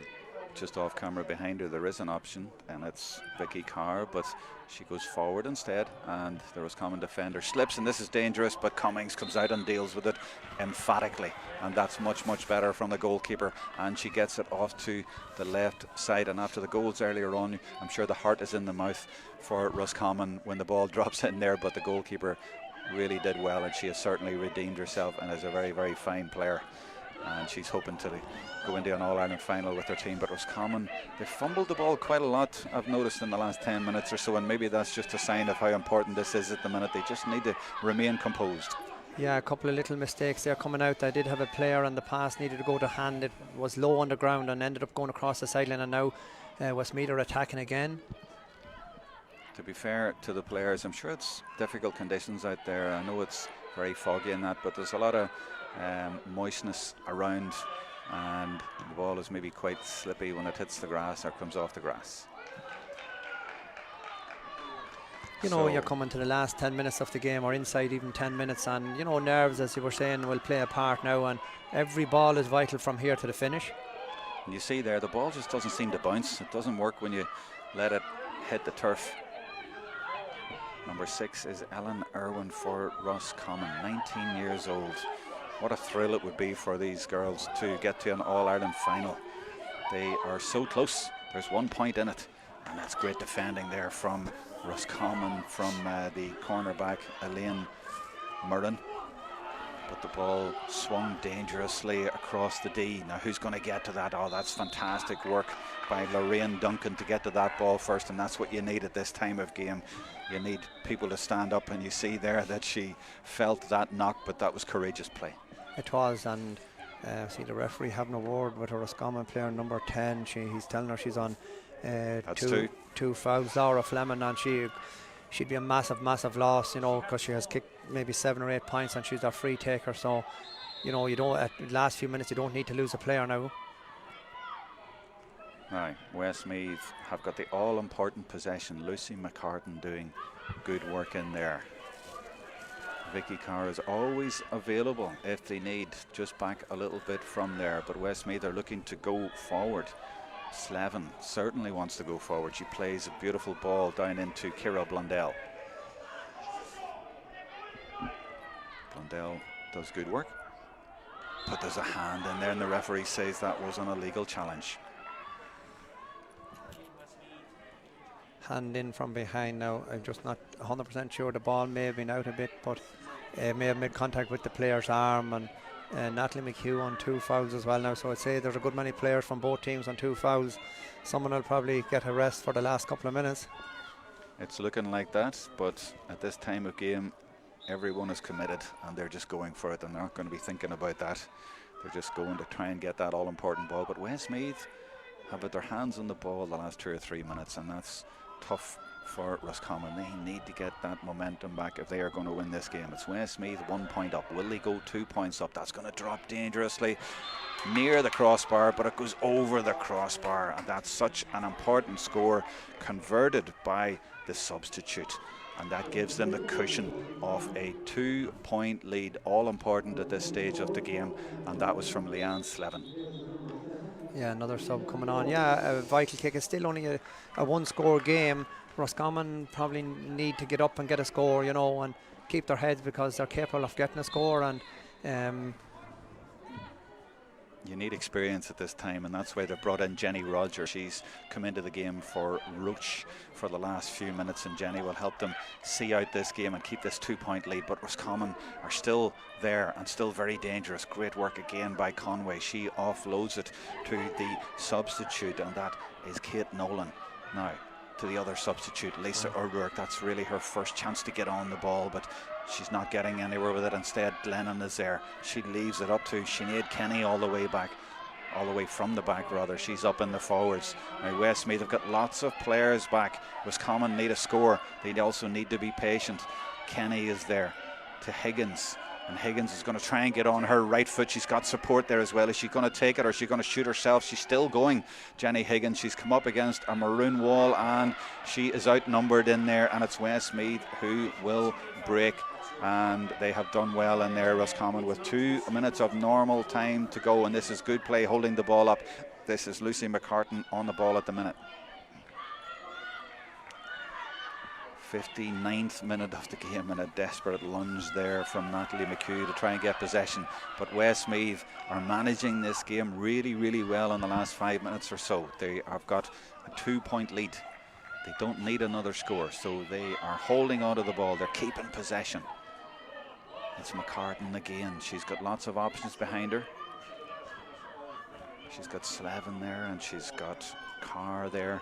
just off camera behind her there is an option, and it's Vicky Carr, but she goes forward instead, and the Roscommon defender slips, and this is dangerous, but Cummings comes out and deals with it emphatically, and that's much better from the goalkeeper, and she gets it off to the left side. And after the goals earlier on, I'm sure the heart is in the mouth for Roscommon when the ball drops in there, but the goalkeeper really did well, and she has certainly redeemed herself and is a very fine player, and she's hoping to go into an All-Ireland final with her team. But Roscommon, they fumbled the ball quite a lot, I've noticed, in the last 10 minutes or so, and maybe that's just a sign of how important this is at the minute. They just need to remain composed. Yeah, a couple of little mistakes there coming out. I did have a player on the pass needed to go to hand. It was low on the ground and ended up going across the sideline, and now Westmeath are attacking again. To be fair to the players, I'm sure it's difficult conditions out there. I know it's very foggy and that, but there's a lot of moistness around, and the ball is maybe quite slippy when it hits the grass or comes off the grass. You know, you're coming to the last 10 minutes of the game, or inside even 10 minutes, and you know, nerves, as you were saying, will play a part now, and every ball is vital from here to the finish. And you see there, the ball just doesn't seem to bounce. It doesn't work when you let it hit the turf. Number 6 is Ellen Irwin for Roscommon, 19 years old. What a thrill it would be for these girls to get to an All-Ireland final. They are so close. There's 1 point in it, and that's great defending there from Roscommon, from the cornerback Elaine Murren. But the ball swung dangerously across the D. Now who's going to get to that? Oh, that's fantastic work by Lorraine Duncan to get to that ball first, and that's what you need at this time of game. You need people to stand up, and you see there that she felt that knock, but that was courageous play. It was, and see the referee having a word with her Roscommon player number 10. He's telling her she's on two fouls, Laura Fleming, and she'd be a massive loss, you know, because she has kicked maybe 7 or 8 points and she's a free taker. So you know, you don't, at the last few minutes, you don't need to lose a player now. Right, Westmeath have got the all-important possession. Lucy McCartan doing good work in there. Vicky Carr is always available if they need, just back a little bit from there. But Westmeath are looking to go forward. Slevin certainly wants to go forward. She plays a beautiful ball down into Kira Blundell. Blundell does good work. But there's a hand in there and the referee says that was an illegal challenge. Hand in from behind now. I'm just not 100% sure. The ball may have been out a bit, but may have made contact with the player's arm. And Natalie McHugh on 2 fouls as well now. So I'd say there's a good many players from both teams on 2 fouls. Someone will probably get a rest for the last couple of minutes. It's looking like that, but at this time of game, everyone is committed and they're just going for it, and they're not going to be thinking about that. They're just going to try and get that all-important ball. But Westmeath have had their hands on the ball the last 2 or 3 minutes, and that's tough for Roscommon. They need to get that momentum back if they are going to win this game. It's Westmeath 1 point up. Will they go 2 points up? That's going to drop dangerously near the crossbar, but it goes over the crossbar, and that's such an important score converted by the substitute, and that gives them the cushion of a 2 point lead, all important at this stage of the game, and that was from Leanne Slevin. Yeah, another sub coming on. Yeah, a vital kick. It's still only a 1 score game. Roscommon probably need to get up and get a score, you know, and keep their heads, because they're capable of getting a score. And you need experience at this time, and that's why they brought in Jenny Rogers. She's come into the game for Roach for the last few minutes, and Jenny will help them see out this game and keep this 2 point lead. But Roscommon are still there and still very dangerous. Great work again by Conway. She offloads it to the substitute, and that is Kate Nolan. Now to the other substitute, Lisa O'Rourke. That's really her first chance to get on the ball, but she's not getting anywhere with it. Instead, Glennon is there. She leaves it up to Sinead Kenny all the way back, all the way from the back rather. She's up in the forwards. Now Westmeath have got lots of players back. Roscommon need a score. They also need to be patient. Kenny is there to Higgins, and Higgins is going to try and get on her right foot. She's got support there as well. Is she going to take it, or is she going to shoot herself? She's still going, Jenny Higgins. She's come up against a maroon wall, and she is outnumbered in there, and it's Westmeath who will break, and they have done well in there, Roscommon, with 2 minutes of normal time to go, and this is good play holding the ball up. This is Lucy McCartan on the ball at the minute. 59th minute of the game, and a desperate lunge there from Natalie McHugh to try and get possession. But Westmeath are managing this game really, really well in the last 5 minutes or so. They have got a 2 point lead. They don't need another score, so they are holding on to the ball. They're keeping possession. It's McCartan again. She's got lots of options behind her. She's got Slevin there, and she's got Carr there,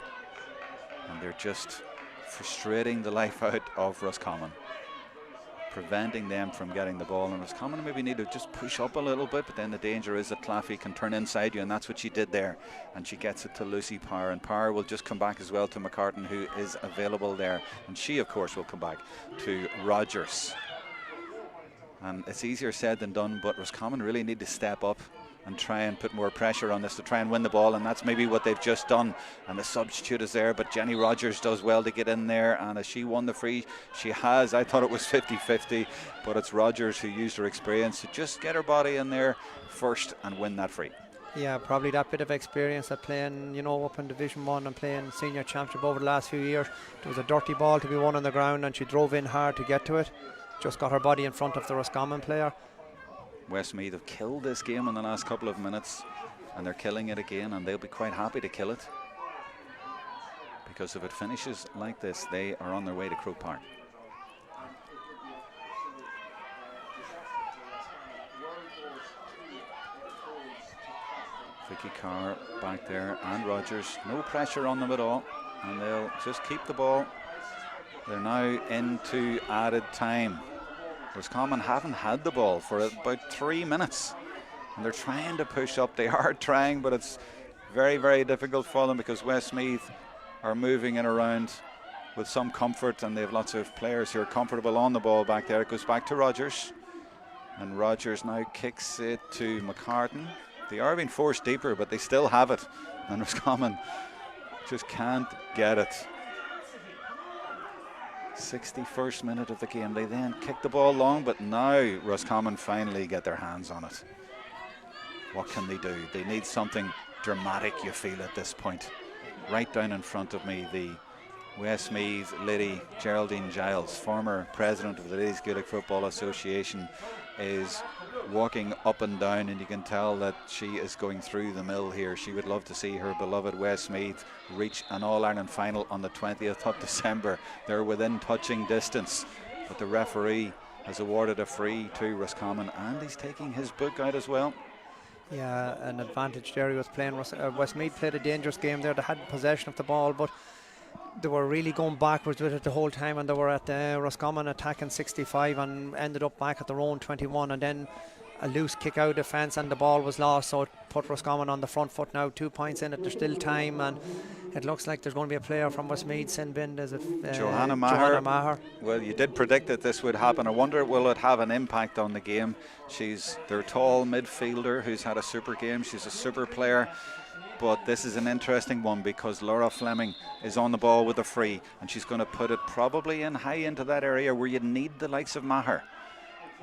and they're just frustrating the life out of Roscommon, preventing them from getting the ball. And Roscommon maybe need to just push up a little bit, but then the danger is that Claffey can turn inside you, and that's what she did there, and she gets it to Lucy Power, and Power will just come back as well to McCartan, who is available there, and she of course will come back to Rogers. And it's easier said than done, but Roscommon really need to step up and try and put more pressure on this to try and win the ball, and that's maybe what they've just done. And the substitute is there, but Jenny Rogers does well to get in there, and as she won the free, she has. I thought it was 50-50, but it's Rogers who used her experience to just get her body in there first and win that free. yeah, probably that bit of experience of playing, you know, up in Division 1 and playing senior championship over the last few years. There was a dirty ball to be won on the ground, and she drove in hard to get to it. Just got her body in front of the Roscommon player. Westmeath have killed this game in the last couple of minutes, and they're killing it again, and they'll be quite happy to kill it, because if it finishes like this, they are on their way to Croke Park. Vicky Carr back there, and Rogers, no pressure on them at all, and they'll just keep the ball. They're now into added time. Roscommon haven't had the ball for about 3 minutes, and they're trying to push up. They are trying, but it's very, very difficult for them, because Westmeath are moving in around with some comfort, and they have lots of players who are comfortable on the ball back there. It goes back to Rogers. And Rogers now kicks it to McCartan. They are being forced deeper, but they still have it. And Roscommon just can't get it. 61st minute of the game. They then kick the ball long, but now Roscommon finally get their hands on it. What can they do? They need something dramatic, you feel, at this point. Right down in front of me, the Westmeath lady Geraldine Giles, former president of the Ladies Gaelic Football Association, is walking up and down, and you can tell that she is going through the mill here. She would love to see her beloved Westmeath reach an All-Ireland final on the 20th of December. They're within touching distance, but the referee has awarded a free to Roscommon, and he's taking his book out as well. Yeah, an advantage there. He was playing. Westmeath played a dangerous game there. They had possession of the ball, but they were really going backwards with it the whole time, and they were at Roscommon attacking 65 and ended up back at their own 21, and then a loose kick out of defence and the ball was lost, so it put Roscommon on the front foot now. 2 points in it, there's still time, and it looks like there's going to be a player from Westmeath sin bin. Is it Johanna Maher? Well, you did predict that this would happen. I wonder, will it have an impact on the game? She's their tall midfielder who's had a super game. She's a super player. But this is an interesting one because Laura Fleming is on the ball with a free, and she's going to put it probably in high into that area where you need the likes of Maher.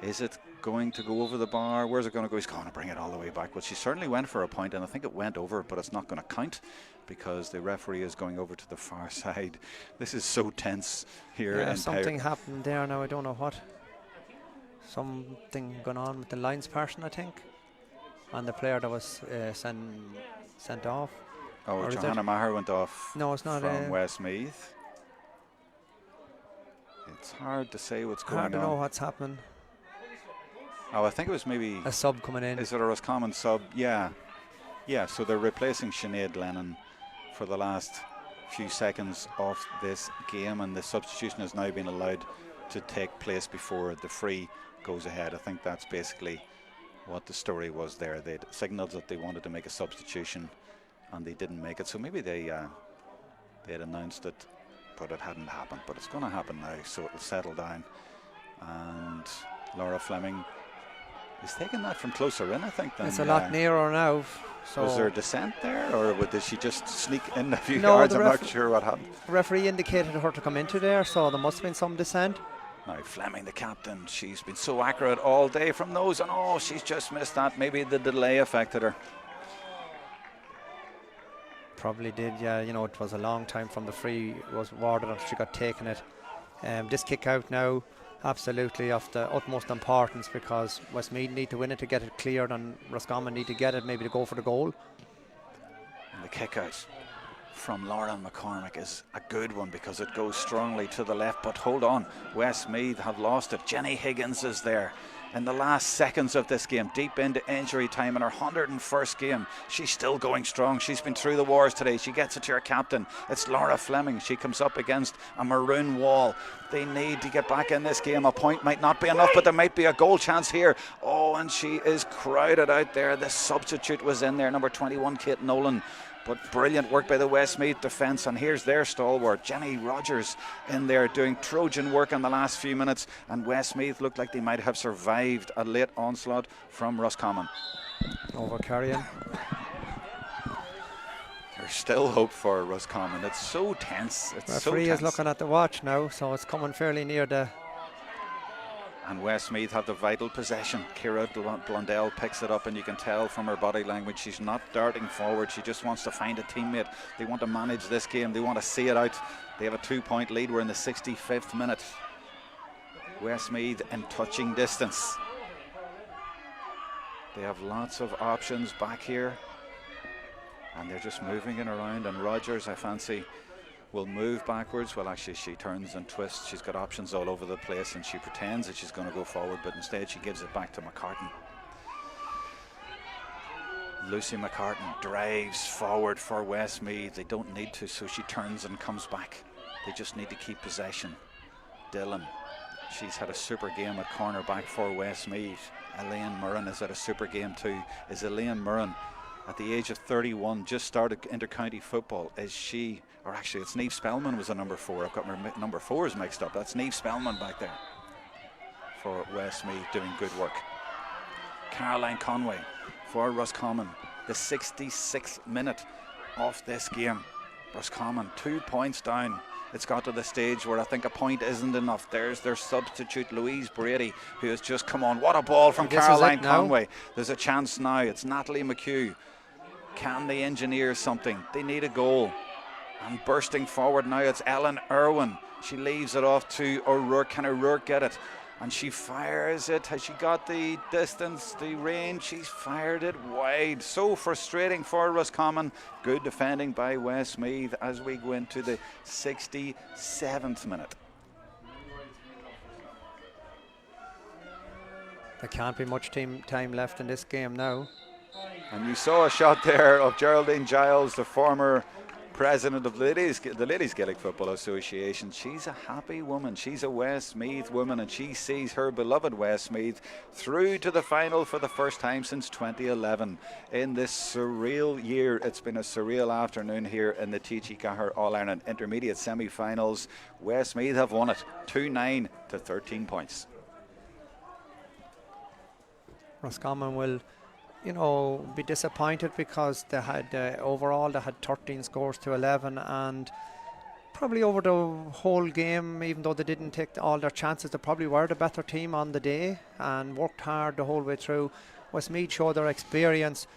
Is it going to go over the bar? Where's it going to go? He's going to bring it all the way back. Well, she certainly went for a point, and I think it went over, but it's not going to count because the referee is going over to the far side. This is so tense here. Yeah, something happened there now. I don't know what. Something going on with the lines person, I think, and the player that was sent off. Oh, Johanna Maher went off. No, it's not from Westmeath. It's hard to say what's going on. Hard to know what's happening. Oh, I think it was maybe a sub coming in. Is it a Roscommon sub? Yeah. Yeah, so they're replacing Sinead Lennon for the last few seconds of this game, and the substitution has now been allowed to take place before the free goes ahead. I think that's basically what the story was there. They'd signalled that they wanted to make a substitution and they didn't make it, so maybe they had announced it but it hadn't happened. But it's going to happen now, so it'll settle down, and Laura Fleming is taking that from closer in, I think. Than, it's a lot nearer now. So was there a descent there, or did she just sneak in a few yards? I'm not sure what happened. The referee indicated her to come into there, so there must have been some descent. Now Fleming, the captain, she's been so accurate all day from those, and oh, she's just missed that. Maybe the delay affected her. Probably did, yeah. You know, it was a long time from the free was awarded and she got taken it. This kick out now, absolutely of the utmost importance, because Westmeath need to win it to get it cleared, and Roscommon need to get it maybe to go for the goal. And the kick out from Lauren McCormick is a good one because it goes strongly to the left, but hold on, Westmeath have lost it. Jenny Higgins is there in the last seconds of this game, deep into injury time in her 101st game. She's still going strong. She's been through the wars today. She gets it to her captain. It's Laura Fleming. She comes up against a maroon wall. They need to get back in this game. A point might not be enough, but there might be a goal chance here. Oh, and she is crowded out there. The substitute was in there, number 21, Kate Nolan. But brilliant work by the Westmeath defence, and here's their stalwart, Jenny Rogers, in there doing Trojan work in the last few minutes, and Westmeath looked like they might have survived a late onslaught from Roscommon. Over carrying. There's still hope for Roscommon. It's so tense. It's referee so tense. Is looking at the watch now, so it's coming fairly near the. And Westmeath have the vital possession. Ciara Blundell picks it up, and you can tell from her body language she's not darting forward. She just wants to find a teammate. They want to manage this game. They want to see it out. They have a 2-point lead. We're in the 65th minute. Westmeath in touching distance. They have lots of options back here, and they're just moving it around. And Rogers, I fancy, will move backwards. Well, actually she turns and twists. She's got options all over the place, and she pretends that she's going to go forward, but instead she gives it back to McCartan. Lucy McCartan drives forward for Westmeath. They don't need to, so she turns and comes back. They just need to keep possession. Dillon, she's had a super game at corner back for Westmeath. Elaine Murren is at a super game too. Is Elaine Murren, at the age of 31, just started inter-county football? Is she, or actually it's Niamh Spellman was a number 4. I've got my number 4s mixed up. That's Niamh Spellman back there for Westmeath doing good work. Caroline Conway for Roscommon. The 66th minute of this game. Roscommon 2 points down. It's got to the stage where I think a point isn't enough. There's their substitute, Louise Brady, who has just come on. What a ball from Caroline Conway. There's a chance now. It's Natalie McHugh. Can they engineer something? They need a goal. And bursting forward now, it's Ellen Irwin. She leaves it off to O'Rourke. Can O'Rourke get it? And she fires it. Has she got the distance, the range? She's fired it wide. So frustrating for Roscommon. Good defending by Westmeath as we go into the 67th minute. There can't be much time left in this game now. And you saw a shot there of Geraldine Giles, the former president of the Ladies Gaelic Football Association. She's a happy woman. She's a Westmeath woman, and she sees her beloved Westmeath through to the final for the first time since 2011. In this surreal year, it's been a surreal afternoon here in the TG Cahir All-Ireland Intermediate semi-finals. Westmeath have won it 2-9 to 13 points. Roscommon will, be disappointed because they had overall they had 13 scores to 11, and probably over the whole game, even though they didn't take all their chances, they probably were the better team on the day and worked hard the whole way through. Westmeath showed their experience,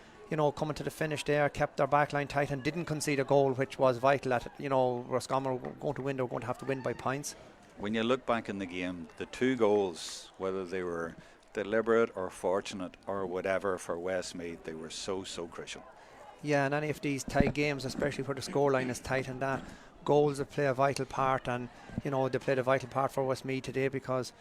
coming to the finish there, kept their backline tight and didn't concede a goal, which was vital. Roscommon were going to win, they were going to have to win by points. When you look back in the game, the 2 goals, whether they were deliberate or fortunate or whatever for Westmeath, they were so crucial. Yeah, and any of these tight games, especially where the scoreline is tight, and that goals will play a vital part, and they played a vital part for Westmeath today, because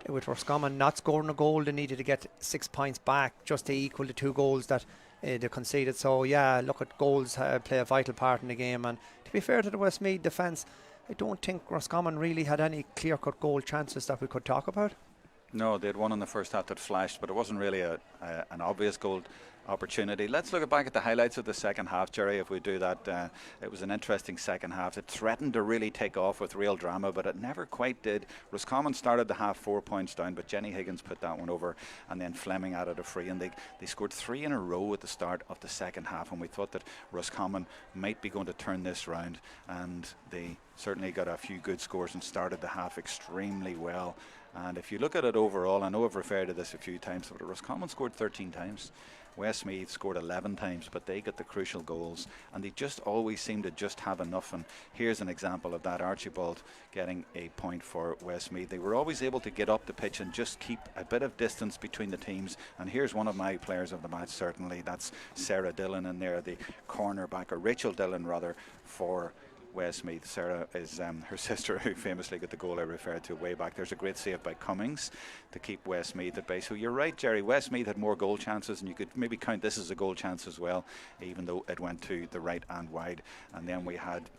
with Roscommon not scoring a goal, they needed to get 6 points back just to equal the 2 goals that they conceded. So yeah, look, at goals play a vital part in the game. And to be fair to the Westmeath defence, I don't think Roscommon really had any clear-cut goal chances that we could talk about. No, they had one in the first half that flashed, but it wasn't really an obvious goal opportunity. Let's look back at the highlights of the second half, Jerry, if we do that. It was an interesting second half. It threatened to really take off with real drama, but it never quite did. Roscommon started the half 4 points down, but Jenny Higgins put that one over, and then Fleming added a free, and they scored 3 in a row at the start of the second half, and we thought that Roscommon might be going to turn this round, and they certainly got a few good scores and started the half extremely well. And if you look at it overall, I know I've referred to this a few times, but Roscommon scored 13 times. Westmeath scored 11 times, but they got the crucial goals, and they just always seem to just have enough. And here's an example of that: Archibald getting a point for Westmeath. They were always able to get up the pitch and just keep a bit of distance between the teams. And here's one of my players of the match, certainly. That's Sarah Dillon in there, the cornerback, or Rachel Dillon rather, for Westmeath. Sarah is her sister, who famously got the goal I referred to way back. There's a great save by Cummings to keep Westmeath at bay. So you're right, Jerry, Westmeath had more goal chances, and you could maybe count this as a goal chance as well, even though it went to the right and wide. And then we had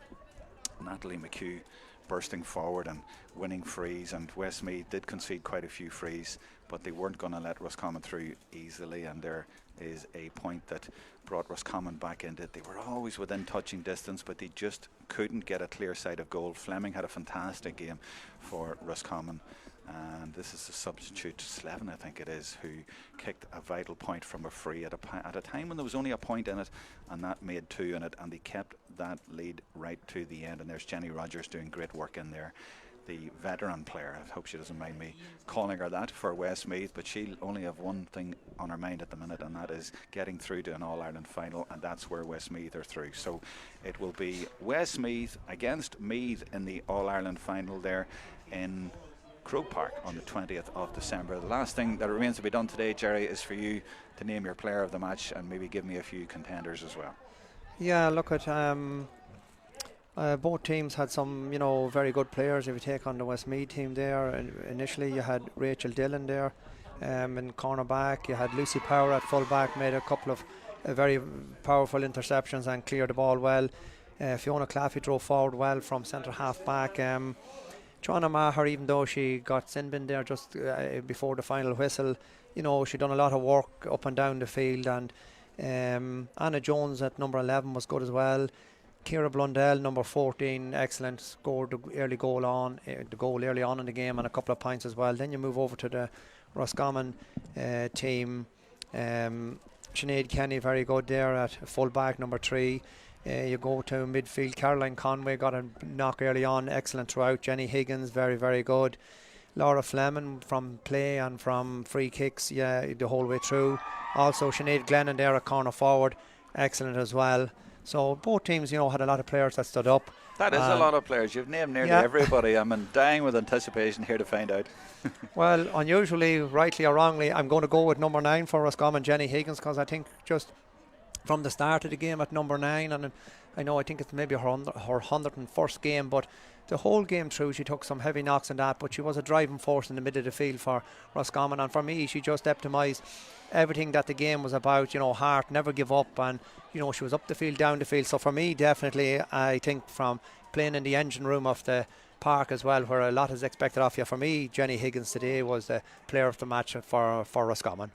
Natalie McHugh bursting forward and winning frees, and Westmeath did concede quite a few frees, but they weren't going to let Roscommon through easily, and there is a point that brought Roscommon back into it. They were always within touching distance, but they just couldn't get a clear sight of goal. Fleming had a fantastic game for Roscommon, and this is the substitute, Slevin I think it is, who kicked a vital point from a free at a time when there was only a point in it, and that made 2 in it, and they kept that lead right to the end. And there's Jenny Rogers doing great work in there, the veteran player. I hope she doesn't mind me calling her that for Westmeath, but she'll only have one thing on her mind at the minute, and that is getting through to an All-Ireland final, and that's where Westmeath are through. So it will be Westmeath against Meath in the All-Ireland final there in Croke Park on the 20th of December. The last thing that remains to be done today, Jerry, is for you to name your player of the match and maybe give me a few contenders as well. Yeah, look at both teams had some, very good players. If you take on the Westmeath team there, initially you had Rachel Dillon there in cornerback. You had Lucy Power at fullback, made a couple of very powerful interceptions and cleared the ball well. Fiona Claffey drove forward well from centre half back. Joanna Maher, even though she got sin bin there just before the final whistle, she done a lot of work up and down the field. And Anna Jones at number 11 was good as well. Ciara Blundell, number 14, excellent, scored the early goal early on in the game, and a couple of points as well. Then you move over to the Roscommon team. Sinead Kenny, very good there at full back, number 3. You go to midfield, Caroline Conway got a knock early on, excellent throughout. Jenny Higgins, very, very good. Laura Fleming from play and from free kicks, yeah, the whole way through. Also Sinead Glennon there at corner forward, excellent as well. So both teams, you know, had a lot of players that stood up. That is a lot of players. You've named nearly everybody. I'm dying with anticipation here to find out. Well, unusually, rightly or wrongly, I'm going to go with number 9 for Roscommon, Jenny Higgins, because I think just from the start of the game at number 9, and I think it's maybe her 101st game, but the whole game through she took some heavy knocks and that, but she was a driving force in the middle of the field for Roscommon, and for me she just epitomised everything that the game was about, you know, heart, never give up, and you know, she was up the field, down the field. So for me, definitely, I think from playing in the engine room of the park as well, where a lot is expected of you, for me Jenny Higgins today was the player of the match for Roscommon.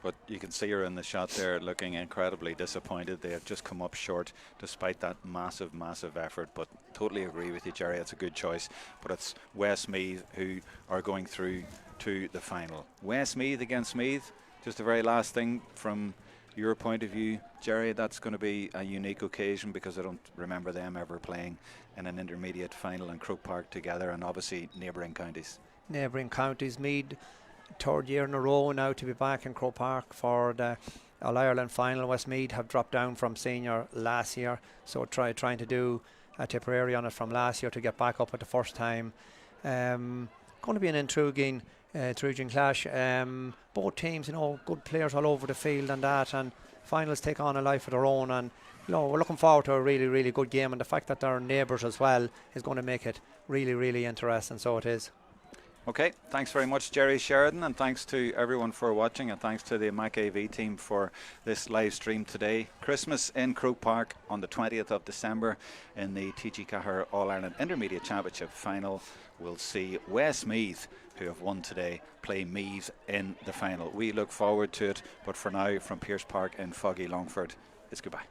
But you can see her in the shot there looking incredibly disappointed. They have just come up short despite that massive, massive effort. But totally agree with you, Jerry. It's a good choice. But it's Westmeath who are going through to the final. Westmeath against Meath. Just the very last thing from your point of view, Jerry, that's going to be a unique occasion because I don't remember them ever playing in an intermediate final in Croke Park together, and obviously neighbouring counties. Neighbouring counties, Meath, 3rd year in a row now to be back in Croke Park for the All-Ireland final. Westmeath have dropped down from senior last year, so trying to do a Tipperary on it from last year to get back up at the first time. Going to be an intriguing clash. Both teams, you know, good players all over the field and that, and finals take on a life of their own, and you know, we're looking forward to a really, really good game, and the fact that they're neighbours as well is going to make it really, really interesting, so it is. Okay, thanks very much, Jerry Sheridan, and thanks to everyone for watching, and thanks to the Mac AV team for this live stream today. Christmas in Croke Park on the 20th of December in the TG Cahir All-Ireland Intermediate Championship final. We'll see Westmeath, who have won today, play Meath in the final. We look forward to it, but for now, from Pierce Park in foggy Longford, it's goodbye.